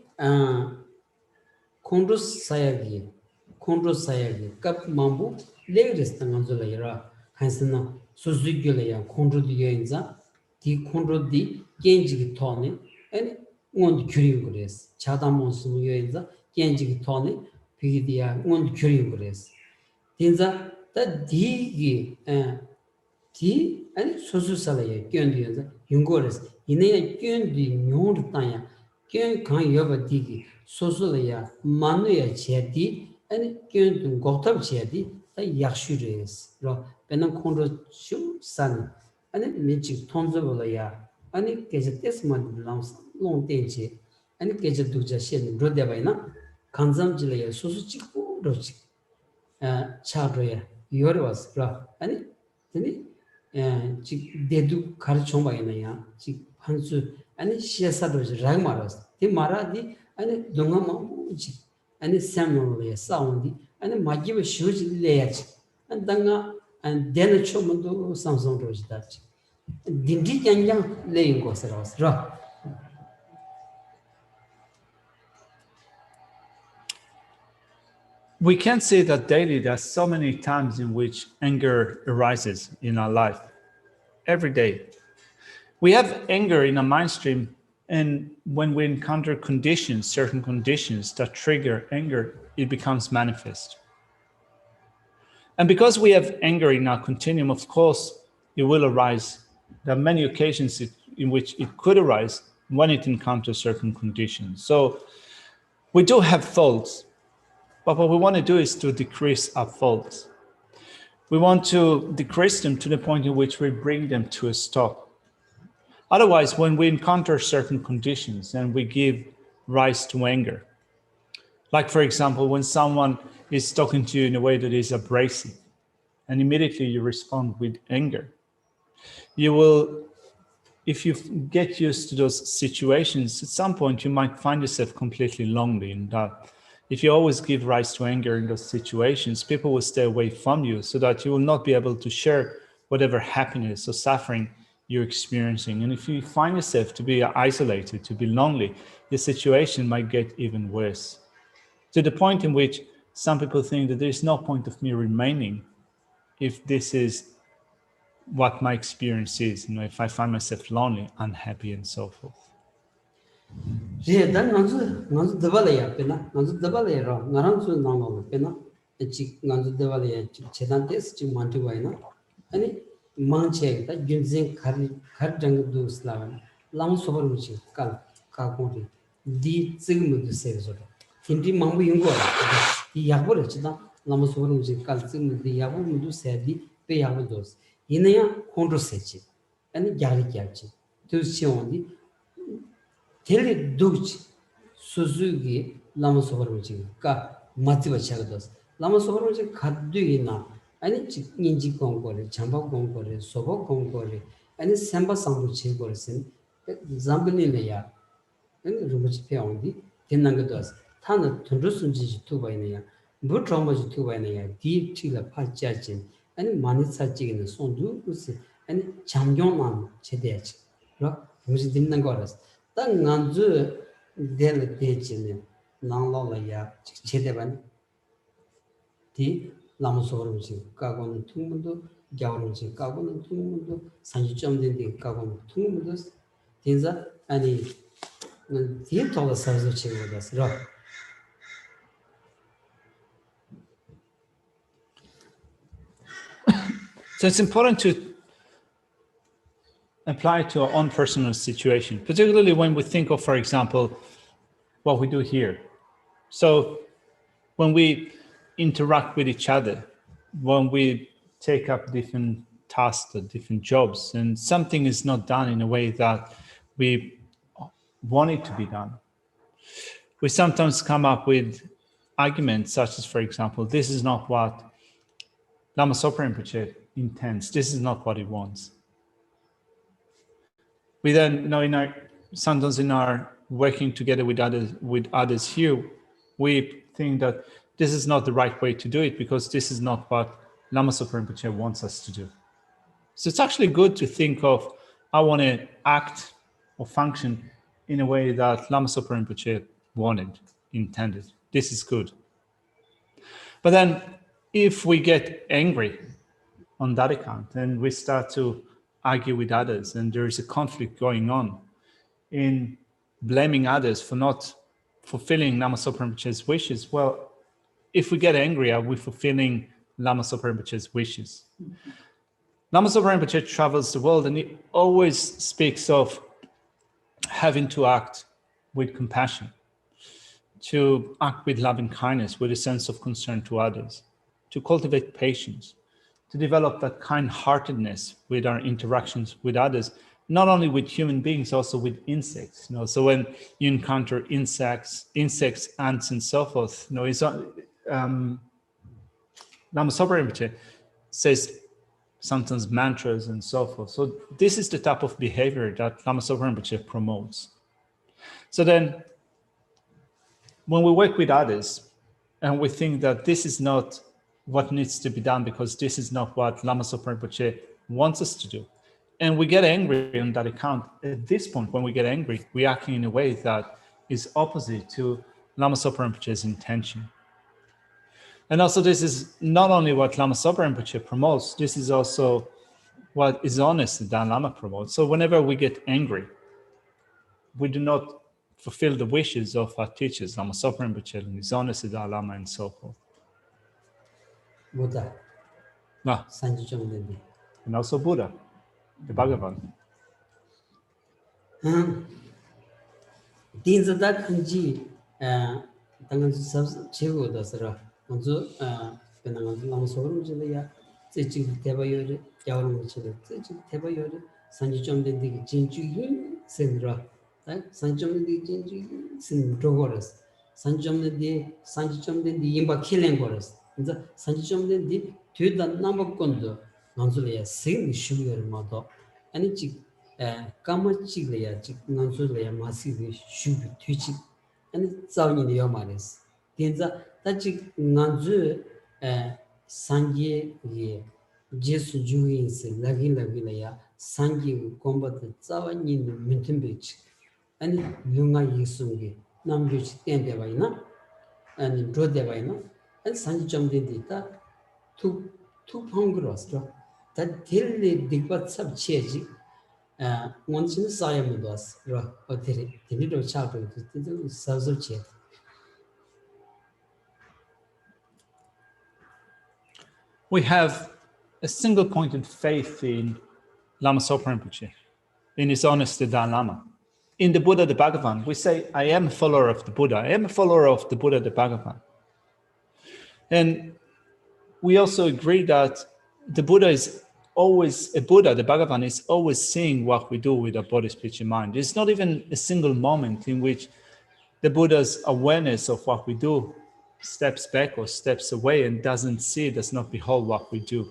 kondros sayagi kap mambu legres tanganzola yara hansana suzugyola ya kondro di yoinza di kondro di genji ki tone and ngond kyuringures chadamons yoinza genji ki tone pigidia ngond kyuringures dinza da di di and sosusala ya gyondi yoinza yungores 이내 견디 뇨르타야 견 강여바 디기 소소야 만노야 제디 아니 견도 고탑 제디 다 약슈레스 로 베는 콘로 슈산 아니 미치 톤즈볼야 아니 계제 테스만 블랑스 롱텐지 아니 계제 두자 셴 로데바이나 간잠질야 소소 찍고 로치 차로야 요르와스 라 아니 되니 지 데두 가르쳐봐야냐 지 한수 아니 시에서도 랑마라스 디 마라디 아니 동아마지 아니 삼노레 사운디 아니 마지베 슈즈레야지 안당가 안 데르 초문도 삼성 로지다지 딘디 짱짱 레인 거스라스 라. We can say that daily there are so many times in which anger arises in our life, every day. We have anger in our mind stream, and when we encounter conditions, certain conditions that trigger anger, it becomes manifest. And because we have anger in our continuum, of course, it will arise. There are many occasions in which it could arise when it encounters certain conditions. So we do have faults, but what we want to do is to decrease our faults. We want to decrease them to the point in which we bring them to a stop. Otherwise, when we encounter certain conditions and we give rise to anger, like for example, when someone is talking to you in a way that is abrasive, and immediately you respond with anger, you will, if you get used to those situations, at some point you might find yourself completely lonely in that. If you always give rise to anger in those situations, people will stay away from you so that you will not be able to share whatever happiness or suffering you're experiencing. And if you find yourself to be isolated, to be lonely, the situation might get even worse. To the point in which some people think that there's no point of me remaining if this is what my experience is. If I find myself lonely, unhappy, and so forth. 제 난주 더발이야 빼나 난주 더발이라 나랑주 나노 빼나 지 난주 더발이야 제단 테스 지 만티 와이나 아니 망체다 균진 가르장도 슬라만 람 소버무지 까 가고리 디 지금도 세르죠 힌디 망부 용거라 이 야보를 지다 람 소버무지 까 지금도 야보도 세디 빼 야보도 이내야 콘트로세지 아니 야리야지 두시온디 텔리 두치 수수기 라마소버무지 까 마티바 차가도스 라마소버무지 카드이나 아니 인지 공고레 잠바 공고레 소보 공고레 아니 샘바 상부 제거스는 잠블리네야 아니 루무치 페온디 텐난가도스 타나 튼루순지 투바이네야 무트로마지 투바이네야 디티가 파짜진 아니 마니사지기는 손두 우스 아니 장경만 제대야지 그럼 무슨 듣는 거라서 땅 안주 될 때지는 나라라야 제대반 디 라무소르지 가고는 통문도 겨울지 가고는 통문도 산지점 된데 가고는 통문도 된자 아니 디토가 사서 치고다스라 So it's important to apply it to our own personal situation, particularly when we think of, for example, what we do here. So when we interact with each other, when we take up different tasks or different jobs, and something is not done in a way that we want it to be done, we sometimes come up with arguments such as, for example, this is not what Lama Zopa Rinpoche intends, this is not what he wants. We then, sometimes in our working together with others here, we think that this is not the right way to do it because this is not what Lama Zopa Rinpoche wants us to do. So it's actually good to think of, I want to act or function in a way that Lama Zopa Rinpoche wanted, intended. This is good. But then if we get angry on that account and we start to argue with others and there is a conflict going on in blaming others for not fulfilling Lama Zopa Rinpoche's wishes, well, if we get angry, are we fulfilling Lama Zopa Rinpoche's wishes? Lama Zopa Rinpoche travels the world and he always speaks of having to act with compassion, to act with loving kindness, with a sense of concern to others, to cultivate patience, to develop that kind-heartedness with our interactions with others, not only with human beings, also with insects. So when you encounter insects, ants, and so forth, Lama Zopa Rinpoche says sometimes mantras and so forth. So this is the type of behavior that Lama Zopa Rinpoche promotes. So then, when we work with others and we think that this is not what needs to be done because this is not what Lama Zopa Rinpoche wants us to do, and we get angry on that account, at this point, when we get angry, we act in a way that is opposite to Lama Zopa Rinpoche's intention. And also, this is not only what Lama Zopa Rinpoche promotes, this is also what is honest that Dalai Lama promotes. So whenever we get angry, we do not fulfill the wishes of our teachers, Lama Zopa Rinpoche, and His Honest Dalai Lama, and so forth. Buddha. Ah, Sanji Chomdendi. and also Buddha, the Bhagavan. Dinza da kanji tangan sab chego da sara. Onzo penangan Lama Zopa Rinpoche ya tsechi teba yore, yawar Rinpoche tsechi teba yore, Sanji Chomdendi ki jinju yin senra. Sanji Chomdendi jinju yin sen drogoras. Sanji Chomdendi yimba kilen goras. 그래서 산지점들이 뒤에다 남북권도 난소리야 생이 쉬고를 마도 아니 지 까마치래야 지 난소리야 마시비 쉬비 뒤치 아니 자원이요 말이스 된자 다지 난주 산지에 제수 주인스 라기라기라야 산지 공부도 자원이 민팀비치 아니 용아 예수게 남주치 땐데바이나 아니 조데바이나 and Sanji Chomdendi ta two hungros. 다 딜리 딕바 섭치지 원신 사야무도스 라 어디리 딜리로 차고 딜리 서서치 We have a single-pointed faith in Lama Zopa Rinpoche, in his honesty Dalai Lama. In the Buddha, the Bhagavan, we say, I am a follower of the Buddha. I am a follower of the Buddha, the Bhagavan. And we also agree that the Buddha is always a Buddha. The Bhagavan is always seeing what we do with our body, speech, and mind. There's not even a single moment in which the Buddha's awareness of what we do steps back or steps away and doesn't see, does not behold what we do.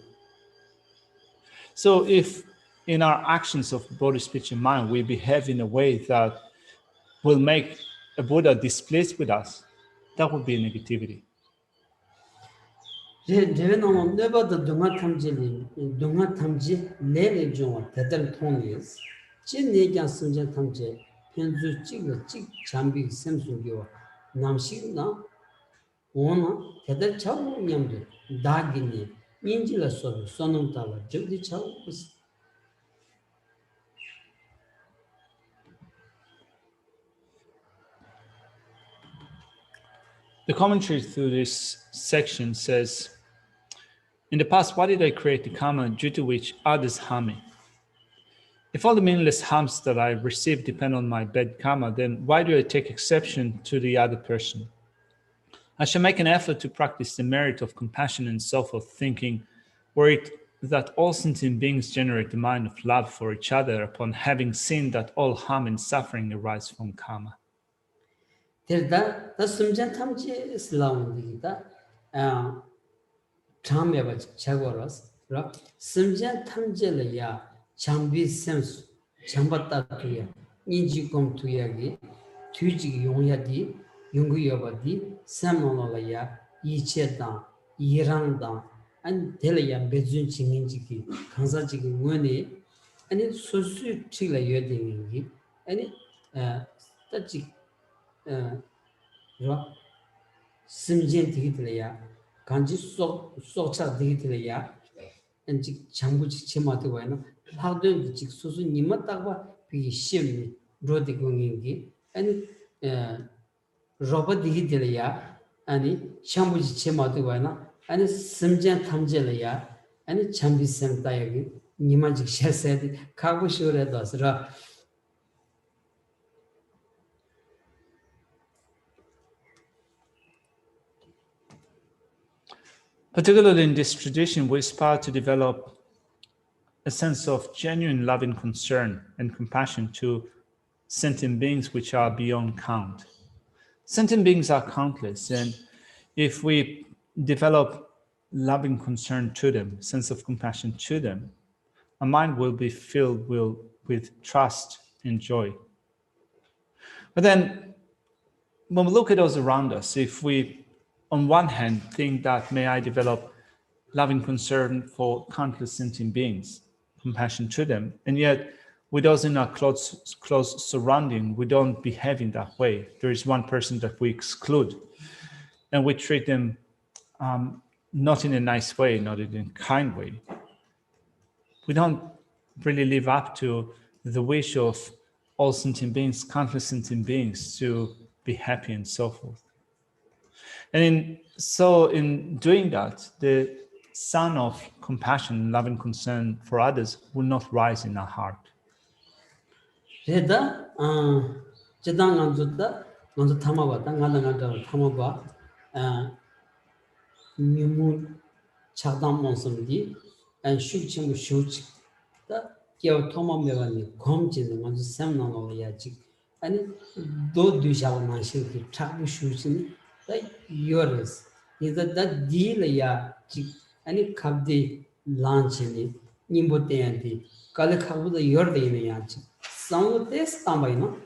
So if in our actions of body, speech, and mind, we behave in a way that will make a Buddha displeased with us, that would be negativity. 제는 내버도 동화 탐지 내내 좀 대단 통이스 진 얘기한 순전 탐지 현주 찍 잠비 샘수기와 남식나 오나 대단 차고 냠도 다기니 인질라서 선능달라 저기 차고 The commentary through this section says, in the past, why did I create the karma due to which others harm me? If all the meaningless harms that I receive depend on my bad karma, then why do I take exception to the other person? I shall make an effort to practice the merit of compassion and so forth, thinking, were it that all sentient beings generate the mind of love for each other upon having seen that all harm and suffering arise from karma. 다 숨전 탐지 슬라운디다 참여가 자고라서 숨전 탐지를야 장비 센스 장받다도야 인지공 투약이 뒤지기 용야디 용구여바디 삼노라야 이체다 이랑다 안 델야 베준 징인지기 강사지기 원에 아니 소수 치라 여딩이 아니 따지 심진 되기들이야 간지 속차 되기들이야 엔지 장부지 치마도 와는 하던 직 소수 님만 딱봐 비 심이 로디 공인기 아니 로봇 되기들이야 아니 장부지 치마도 와나 아니 심진 탐제려야 아니 장비 셈다여기 님만 직 셔세디 가고 싶어라도스라 Particularly in this tradition, we aspire to develop a sense of genuine loving concern and compassion to sentient beings which are beyond count. Sentient beings are countless, and if we develop loving concern to them, sense of compassion to them, our mind will be filled with trust and joy. But then, when we look at those around us, if we on one hand, think that may I develop loving concern for countless sentient beings, compassion to them, and yet with those in our close surrounding, we don't behave in that way. There is one person that we exclude, and we treat them not in a nice way, not in a kind way. We don't really live up to the wish of all sentient beings, countless sentient beings, to be happy and so forth. And in doing that, the sun of compassion, love and concern for others will not rise in our heart. 제다 제당 안주다 먼저 담아봤다 나나나도 담아봐 뉴무 차담 monsamdi and shukchim shuch da kyo thoma megani gomjin 먼저 semnano yaji ani do dushaw na shiki chabu shuchin da yours is that deal ya ani kabdi launchini nimboteandi kale khabu da yor de ne yaji samutes tambaina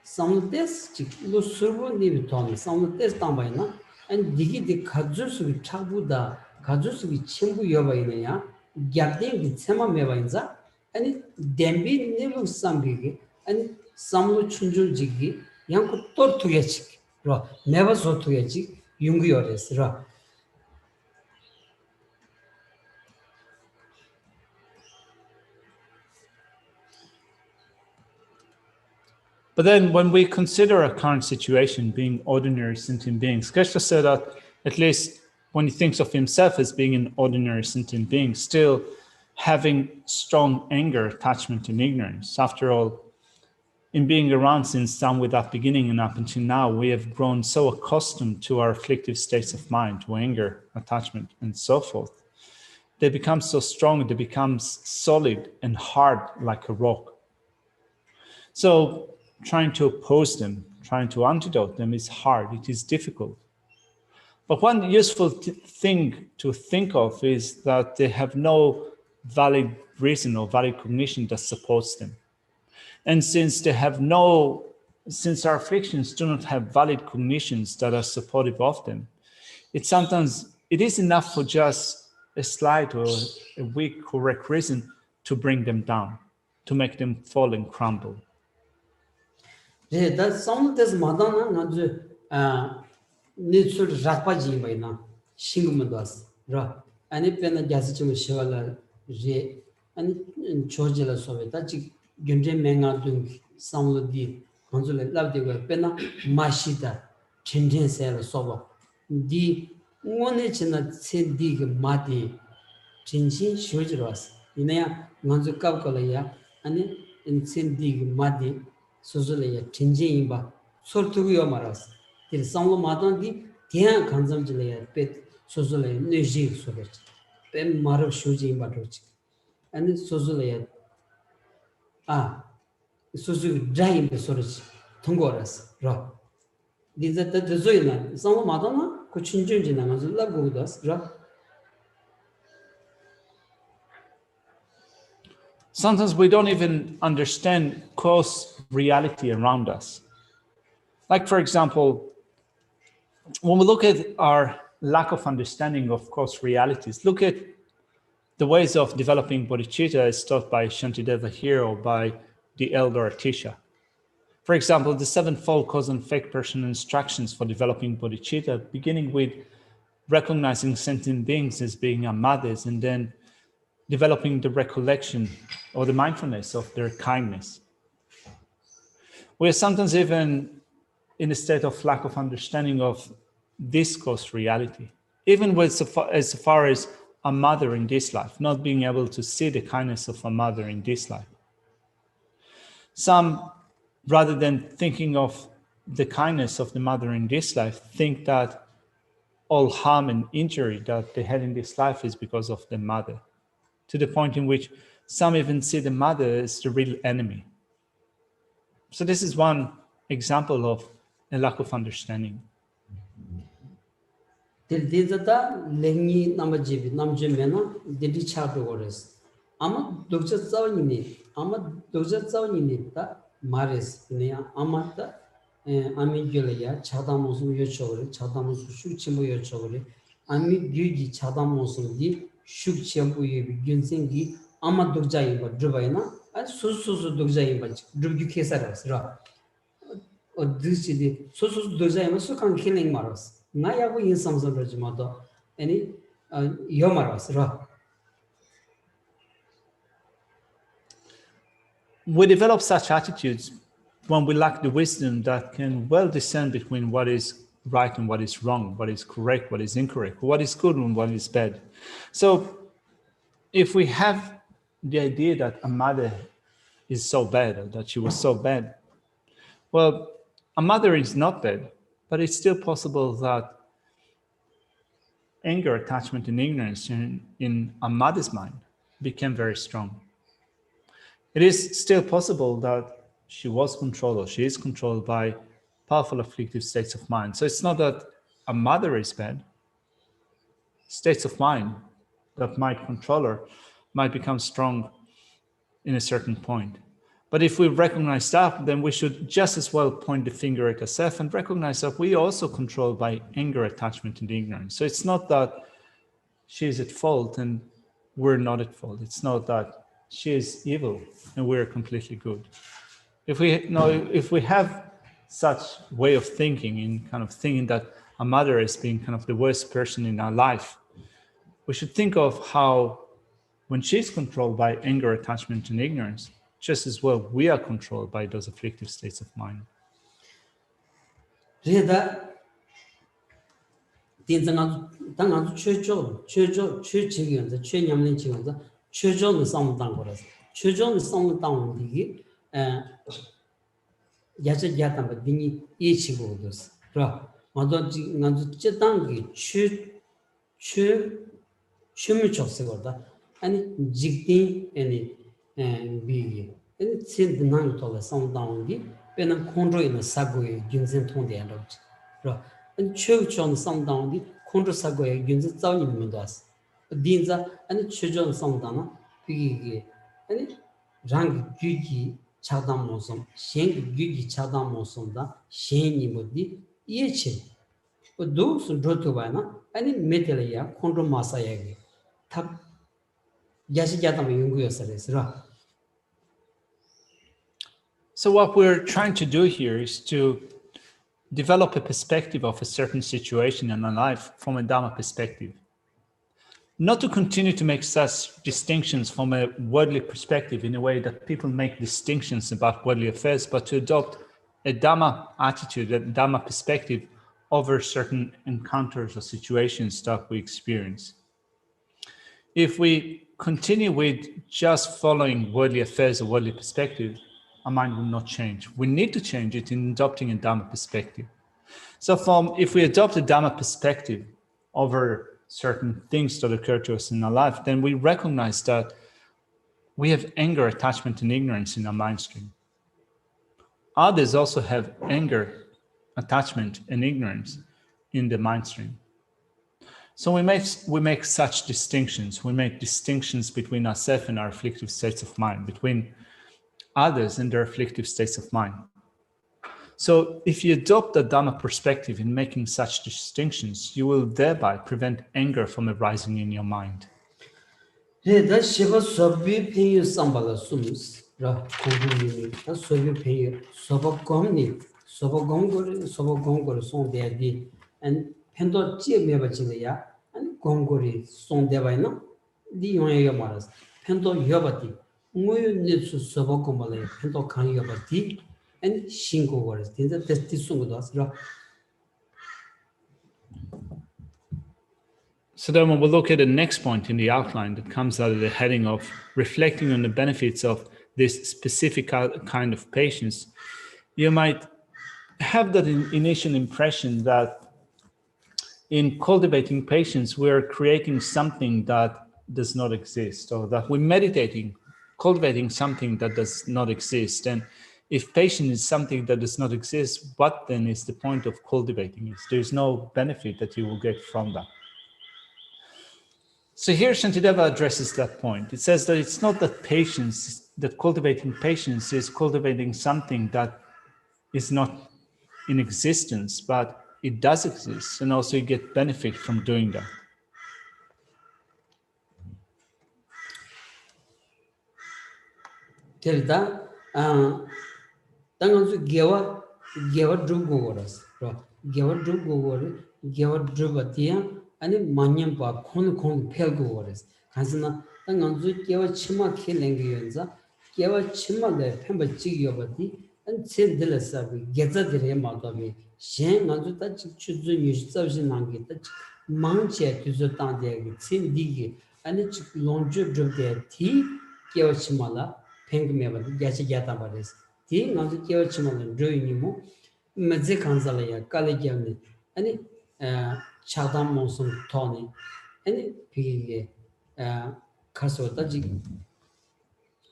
samutes lo surbo ni bitoni samutes tambaina and digi de khadjusu chabuda khadjusu chimbu yobaina gyabden gi sema mebainza ani dembi nebu sambigi ani samlu chunjun jigi yanku tor tuyechik ro never so tuyechik yungu yores ro But then when we consider a current situation being ordinary sentient beings, Geshe said that at least when he thinks of himself as being an ordinary sentient being, still having strong anger, attachment, and ignorance. After all, in being around since time without beginning and up until now, we have grown so accustomed to our afflictive states of mind, to anger, attachment, and so forth. They become so strong, they become solid and hard like a rock. So trying to oppose them, trying to antidote them is hard, it is difficult. But one useful thing to think of is that they have no valid reason or valid cognition that supports them. And since our afflictions do not have valid cognitions that are supportive of them, it is enough for just a slight or a weak correct reason to bring them down, to make them fall and crumble. That's some this madana not needs to rapaji by now. Shingumadas, ra, and if in the Jasichum Shivala, Re, and Chojela Soviet, that's Gendre Menga doing some of the consulate love the Pena, Mashita, Chinjan Sera Sobo. The one is not said dig Mati, Chinchin Shojiras, Inea, Manzuka Kolaya, and in Saint Dig Mati. Suzulaya, Tinjimba, Sortuyo Maras. There is some Madan di Tian Kansamjilaya, Pet Suzulaya, Neji Suret, Pen Marav Shuji Batoch. And Suzulaya Suzu dry in the Suraj, Tungoras, Ra. These are the Zoyna, some Madonna, Kuchinjina, Lagudas, Ra. Sometimes we don't even understand close reality around us. Like, for example, when we look at our lack of understanding of close realities, look at the ways of developing bodhicitta as taught by Shantideva here or by the elder Atisha. For example, the sevenfold cause and effect personal instructions for developing bodhicitta, beginning with recognizing sentient beings as being our mothers, and then developing the recollection or the mindfulness of their kindness. We are sometimes even in a state of lack of understanding of this close reality, even as far as a mother in this life, not being able to see the kindness of a mother in this life. Some, rather than thinking of the kindness of the mother in this life, think that all harm and injury that they had in this life is because of the mother, to the point in which some even see the mother as the real enemy. So this is one example of a lack of understanding. These are the Lengi Namajibi, Namjimena, the Dichadores. Ama Dr. Zawini, Ama Dr. Zawini, Maris, Amata, Amigulaya, Chadamosu Yochore, Chadamosu Shuchimo Yochore, Ami Gugi Chadamosu, Shuk Champu Gunsingi, Ama Dugjaima, Drubaina, and Susu Dugjaima, Drugi Kesaras, Ra. Or this is the Susu Dugjaima, so can killing Maros. Nayabu in some sort of Jimado, any Yomaras, Ra. We develop such attitudes when we lack the wisdom that can well discern between what is right and what is wrong, what is correct, what is incorrect, what is good and what is bad. So if we have the idea that a mother is so bad, or that she was so bad, well, a mother is not bad, but it's still possible that anger, attachment, and ignorance in a mother's mind became very strong. It is still possible that she was controlled or she is controlled by powerful afflictive states of mind. So it's not that a mother is bad. States of mind that might control her might become strong in a certain point. But if we recognize that, then we should just as well point the finger at ourselves and recognize that we are also controlled by anger, attachment, and ignorance. So it's not that she is at fault and we're not at fault. It's not that she is evil and we're completely good. If we have such way of thinking, in kind of thinking that a mother is being kind of the worst person in our life, we should think of how when she's controlled by anger, attachment, and ignorance, just as well we are controlled by those afflictive states of mind. Reda Dinzang Dang Chujo Chigion, the Chinyamlin Chigon, Chujo the Song Dangoras, Chujo the Song Down Digi, Yacha Yatam, but Dini Ichigo dos. Mado Chetangi, Chumuchok Segoda, and Jigdin and Bigi. And it's in the Nang Tola Song Down Di, when I'm control in a Sagui, Junzen Ton the end of. And church on some down the contra sagoy guns down in Mendas. Dinza and church on some dana, piggy, and rang Gugi Chadam Mosum, Shank Gugi Chadam Mosunda, Shane Modi, Yechi. But those who draw to Vana, and in Metalia, contra Masayagi. Tap Yashigatam Yungu Service. So what we're trying to do here is to develop a perspective of a certain situation in our life from a Dhamma perspective. Not to continue to make such distinctions from a worldly perspective in a way that people make distinctions about worldly affairs, but to adopt a Dhamma attitude, a Dhamma perspective over certain encounters or situations that we experience. If we continue with just following worldly affairs or worldly perspective, our mind will not change. We need to change it in adopting a Dhamma perspective. So if we adopt a Dhamma perspective over certain things that occur to us in our life, then we recognize that we have anger, attachment, and ignorance in our mind stream. Others also have anger, attachment, and ignorance in the mind stream. So we make such distinctions. We make distinctions between ourselves and our afflictive states of mind, between others and their afflictive states of mind. So if you adopt the Dhamma perspective in making such distinctions, you will thereby prevent anger from arising in your mind. The Shiva Sobi Pay Sambala Sums, Rakuni, a Sobi Pay, Sobogomni, Sobogongor, Son de and Pendo Chiabachilia, and Gongori, Son Devina, the Yoyamaras, Pendo Yobati, Muyu Nitsu Sobogomale, Pendo Kan Yobati, and Shingo words, in the Testisungas. So then we'll look at the next point in the outline that comes out of the heading of reflecting on the benefits of this specific kind of patience. You might have that initial impression that in cultivating patience, we're creating something that does not exist, or that we're meditating, cultivating something that does not exist. And if patience is something that does not exist, what then is the point of cultivating it? There's no benefit that you will get from that. So here Shantideva addresses that point. It says that it's not that cultivating patience is cultivating something that is not in existence, but it does exist, and also you get benefit from doing that. Tilda, Tangansu Geva Drugoras, Geva Drubatia, and Manyampa, Kon Pelgoras. Kasana, Tangansu Geva Chima Kilangianza, Geva Chima the Pemba Chigobati, and Tin Dilasabi, Geta de Rematabi, Shen Nazuta Chuzun Yusavshinangi, Mancha Tuzotan de Tin Digi, and it's Lonju Drub de Tea, Geva Chimala. Pink Meva, Geshe Yatabaris. Tea, not the Kyochiman, Druinimo, Mazikanzalaya, Kaligiani, any Chadam Monson Tony, any Pig Kasotaji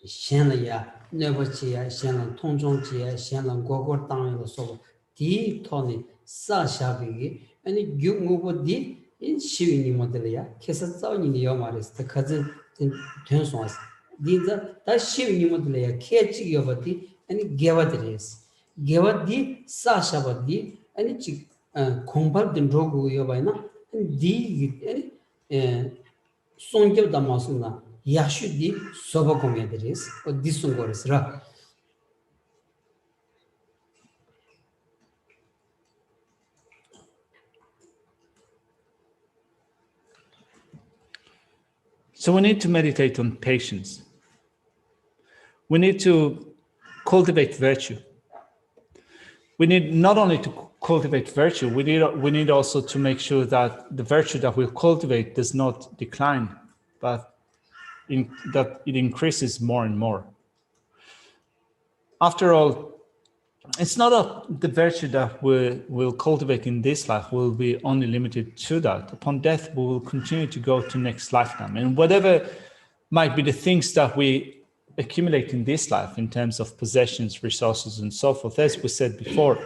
Shanlaya, Neverchia, Shanlan Tonjonchia, Shanlan Gogor Tang Solo, Tea Tony, Sashabi, any Gumubo D in Shivini Modelia, Kesazan in Yomaris, the cousin Tensons. These are that Shivini Modelia, Ketchi Yovati, and Gavadres. Gavadi, Sashavadi, and it's compared in Drogo Yovana, and D. Sonja Damasuna, Yashudi, Sobacomedres, or Disungores Ra. So we need to meditate on patience. we need to cultivate virtue. We need not only to cultivate virtue, we need also to make sure that the virtue that we cultivate does not decline, but that it increases more and more. After all, it's not the virtue that we will cultivate in this life will be only limited to that. Upon death, we will continue to go to next lifetime. And whatever might be the things that we accumulate in this life in terms of possessions, resources, and so forth, as we said before,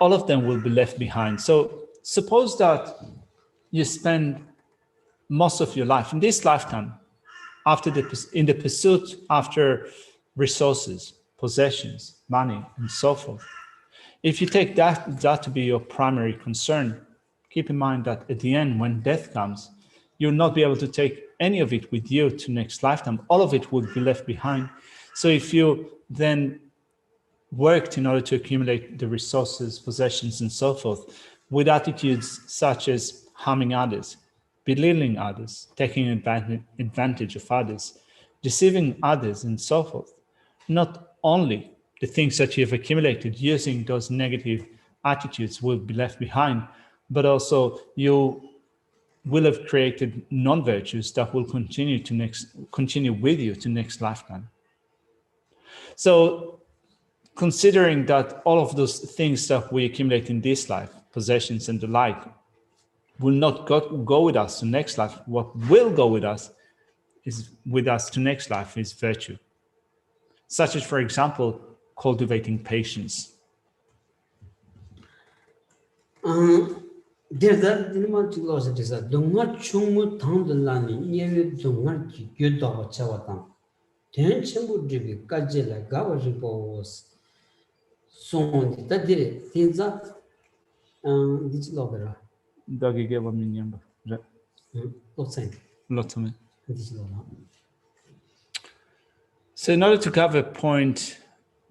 all of them will be left behind. So suppose that you spend most of your life in this lifetime in the pursuit after resources, possessions, money, and so forth. If you take that to be your primary concern, keep in mind that at the end, when death comes, you'll not be able to take any of it with you to next lifetime. All of it will be left behind. So if you then worked in order to accumulate the resources, possessions, and so forth, with attitudes such as harming others, belittling others, taking advantage of others, deceiving others, and so forth, not only the things that you have accumulated using those negative attitudes will be left behind, but also you will have created non-virtues that will continue with you to next lifetime. So considering that all of those things that we accumulate in this life, possessions and the like, will not go with us to next life, what will go with us to next life is virtue. Such as, for example, cultivating patience. There's that much loss it is a dunga chumu town the lani, near dunga yudo chawatan. Ten chimbu dribi, kajela, gawaribo was so that did it. Things that this logger. Dagi gave a minion. Lots of me. this logger. So in order to cover point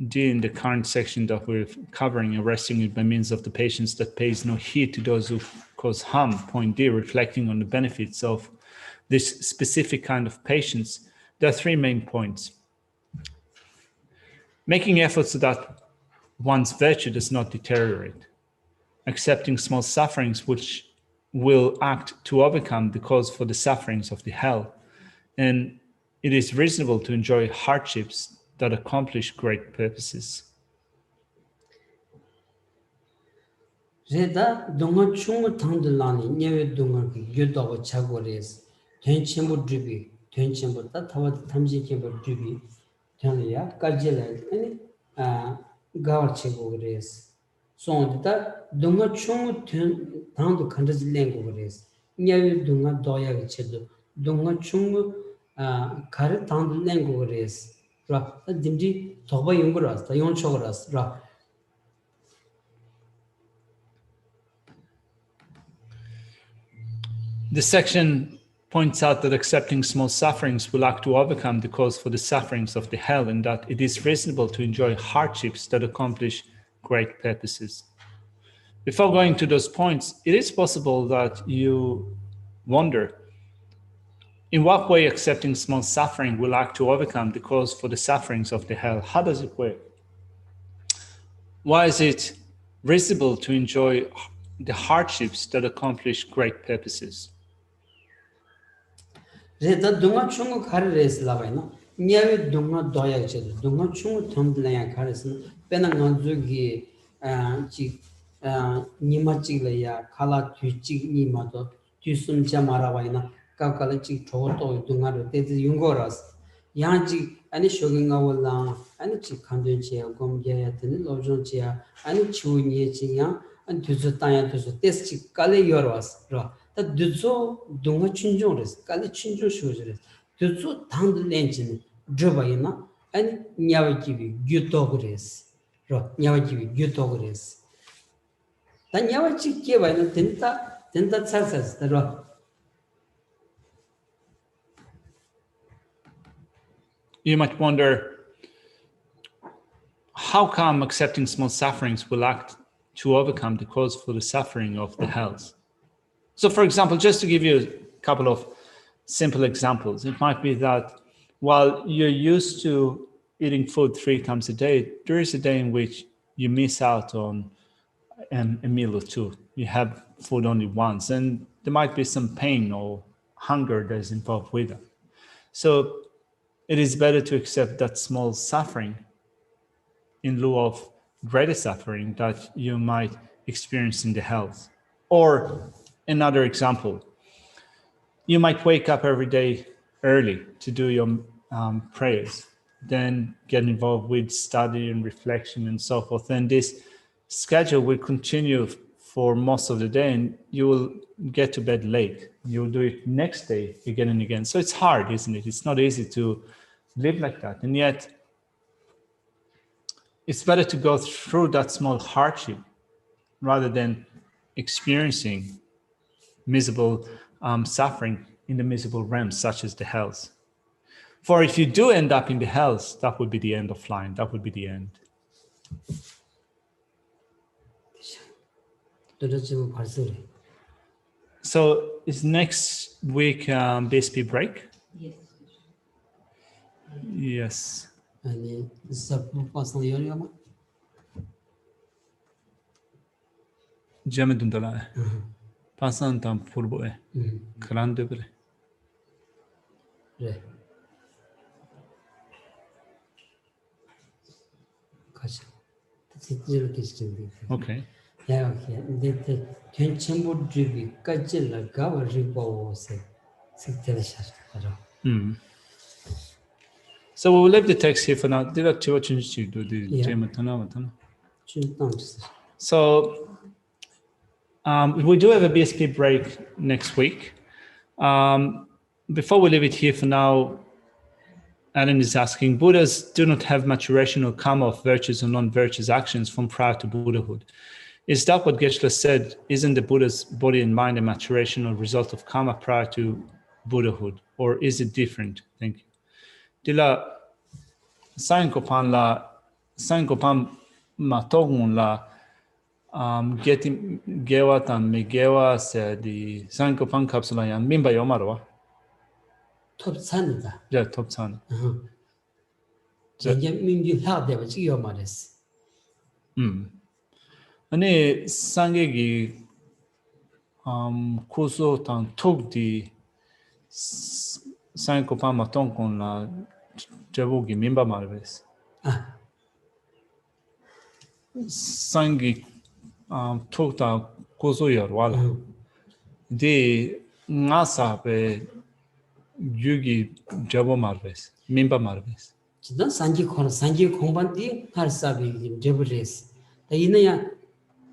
D in the current section that we're covering, arresting it by means of the patience that pays no heed to those who cause harm, point D, reflecting on the benefits of this specific kind of patience, there are three main points. Making efforts so that one's virtue does not deteriorate. Accepting small sufferings which will act to overcome the cause for the sufferings of the hell. And it is reasonable to enjoy hardships that accomplish great purposes. Reda dunga chungu tangdulani nyewe dunga ki yudawa chagores ten chembo dribi ten chembo ta tawa tamji chembo dribi ten ya kajela ani gawar chego gores so da dunga chungu tangdu khandaj lengo gores nyewe dunga doya gi chedo dunga chungu kare tangdu lengo gores ra dimji toba yunguras ta yon chogoras ra. The section points out that accepting small sufferings will act to overcome the cause for the sufferings of the hell, and that it is reasonable to enjoy hardships that accomplish great purposes. Before going to those points, it is possible that you wonder, in what way accepting small suffering will act to overcome the cause for the sufferings of the hell? How does it work? Why is it reasonable to enjoy the hardships that accomplish great purposes? Reda dunga chungu khari res labai na nyawe dunga doya chedo dunga chungu thomdla ya khari sin pena nganzu gi chi nima chi la ya khala tu chi nima to tu sum cha mara bai na ka kala chi tho to dunga ro te yungoras ya ji ani shoginga wala ani chi khandun che gom ge ya tin lo jong che ani chu ni chi ya an tu zo ta ya tu zo tes chi kale yorwas ro ta duzo dunga chinjores kale chinjo shojres duzo tang lenjin drobayna an nyawa gibi gyutogres ro nyawa gibi gyutogres ta nyawa chi ke bayna tenta tsasas ro. You might wonder, how come accepting small sufferings will act to overcome the cause for the suffering of the hells? So, for example, just to give you a couple of simple examples, it might be that while you're used to eating food 3 times a day, there is a day in which you miss out on a meal or two. You have food only once, and there might be some pain or hunger that is involved with it. So it is better to accept that small suffering in lieu of greater suffering that you might experience in the health. Or another example, you might wake up every day early to do your prayers, then get involved with study and reflection and so forth. And this schedule will continue for most of the day, and you will get to bed late. You will do it next day again and again. So it's hard, isn't it? It's not easy to live like that. And yet, it's better to go through that small hardship rather than experiencing miserable suffering in the miserable realms, such as the hells. For if you do end up in the hells, that would be the end of line. That would be the end. So is next week BSP break? Yes. Yes. 아니 서포스는 요리가 Jame dundala. Pasan tam purbo e. Grande bre. 그래. 가자. 이렇게 시키는 Okay. 야, 근데 괜찮은 드립이 까질라 가버 리보세. 색텔샷 하죠. So we will leave the text here for now. Did I do change to do the Jame Tana? So we do have a BSP break next week. Before we leave it here for now, Alan is asking, Buddhas do not have maturation or karma of virtues or non-virtuous actions from prior to Buddhahood. Is that what Geshe said? Isn't the Buddha's body and mind a maturation or result of karma prior to Buddhahood? Or is it different? Thank you. Dila Sainkopan matogun la getting gewa tan megewa said the Sainkopan capsula yan mimba yomarwa. 톱산이다. Yeah, top san. 이제 민규 하대가 지금 말했어. 아니 상객이 코소 tan 톡디 Sainkopan matongon la jabugi mimba marves. Sangi 톡다 고소열 wala. De ngasa be yugi jabo marves, mimba marves. 지난 산지 공반디 할사비 제브레스. 이내야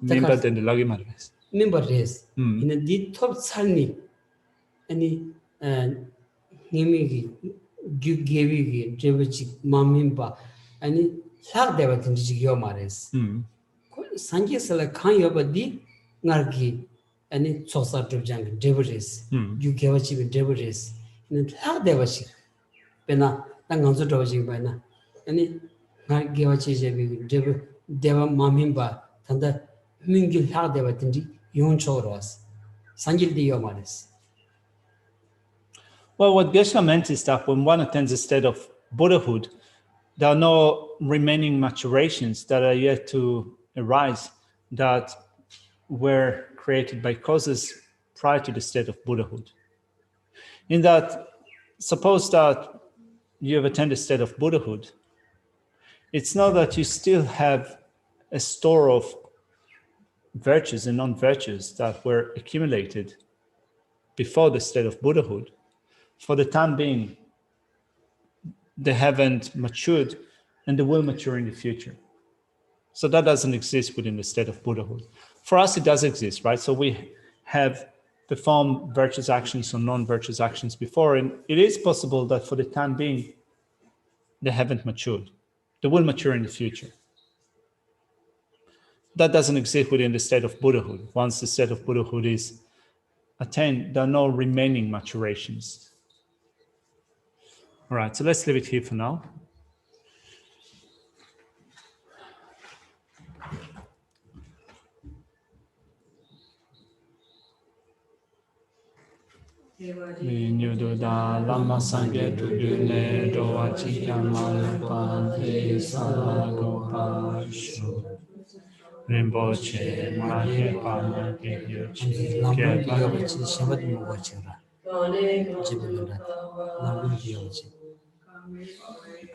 Mimba den lagi marves. 멤버레스. 이내 디톱 살니 아니 님이 규게비기 제브치 마민바 아니 사대와 든지기요 말레스. 산지에서 칸여버디 나르기 아니 초사트장 제브레스. 규게와치 제브레스. 이내 사대와시 베나 당간서 도징 바나 아니 나게와치 제비 제브 데와 마민바 단다 민길 사대와 든지 용초로스. 산질디요 말레스. Well, what Geshe meant is that when one attains a state of Buddhahood, there are no remaining maturations that are yet to arise that were created by causes prior to the state of Buddhahood. In that, suppose that you have attained a state of Buddhahood, it's not that you still have a store of virtues and non-virtues that were accumulated before the state of Buddhahood. For the time being, they haven't matured and they will mature in the future. So that doesn't exist within the state of Buddhahood. For us, it does exist, right? So we have performed virtuous actions or non-virtuous actions before, and it is possible that for the time being, they haven't matured. They will mature in the future. That doesn't exist within the state of Buddhahood. Once the state of Buddhahood is attained, there are no remaining maturations. All right, so let's leave it here for now. Vinyududa lama sangye tugune dowachi yamalupan te salagopashu. Rinpoche mahe pama kihyochi 람룬 kyeba. 디어버치 샤바드 먹어치라 집에다 람룬 디어버치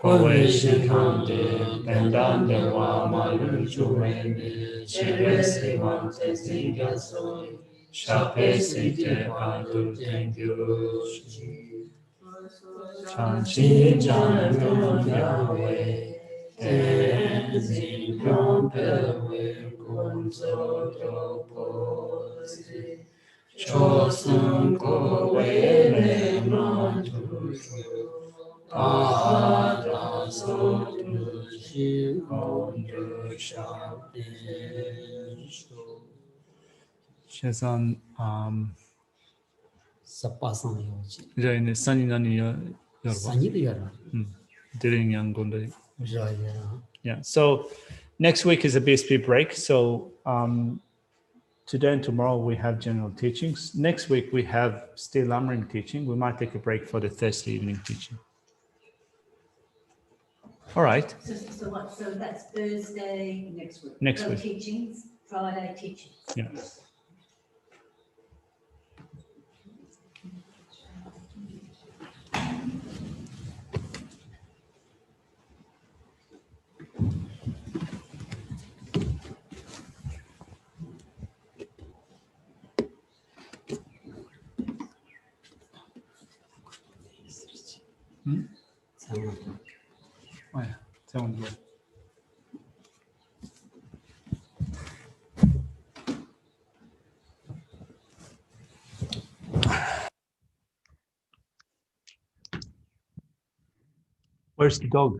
Kowe shikande pendande wa malu juwene chive simante zingasoi shape site pantu tengyu chanchi jangon yawe tenzi gompewe kunzo dopozi chosun kowe le mantu Shazan, 사파상 요지 이제 산이나니 열어. 산이도 열어 드링 양곤데. 저야 Yeah. So next week is a BSP break. So today and tomorrow we have general teachings. Next week we have still Lamrim teaching. We might take a break for the Thursday evening teaching. All right. So what, so that's Thursday? Next week. Next No week. teachings, Friday teachings. Yeah. 상황 Oh yeah. Someone's good. Where's the dog?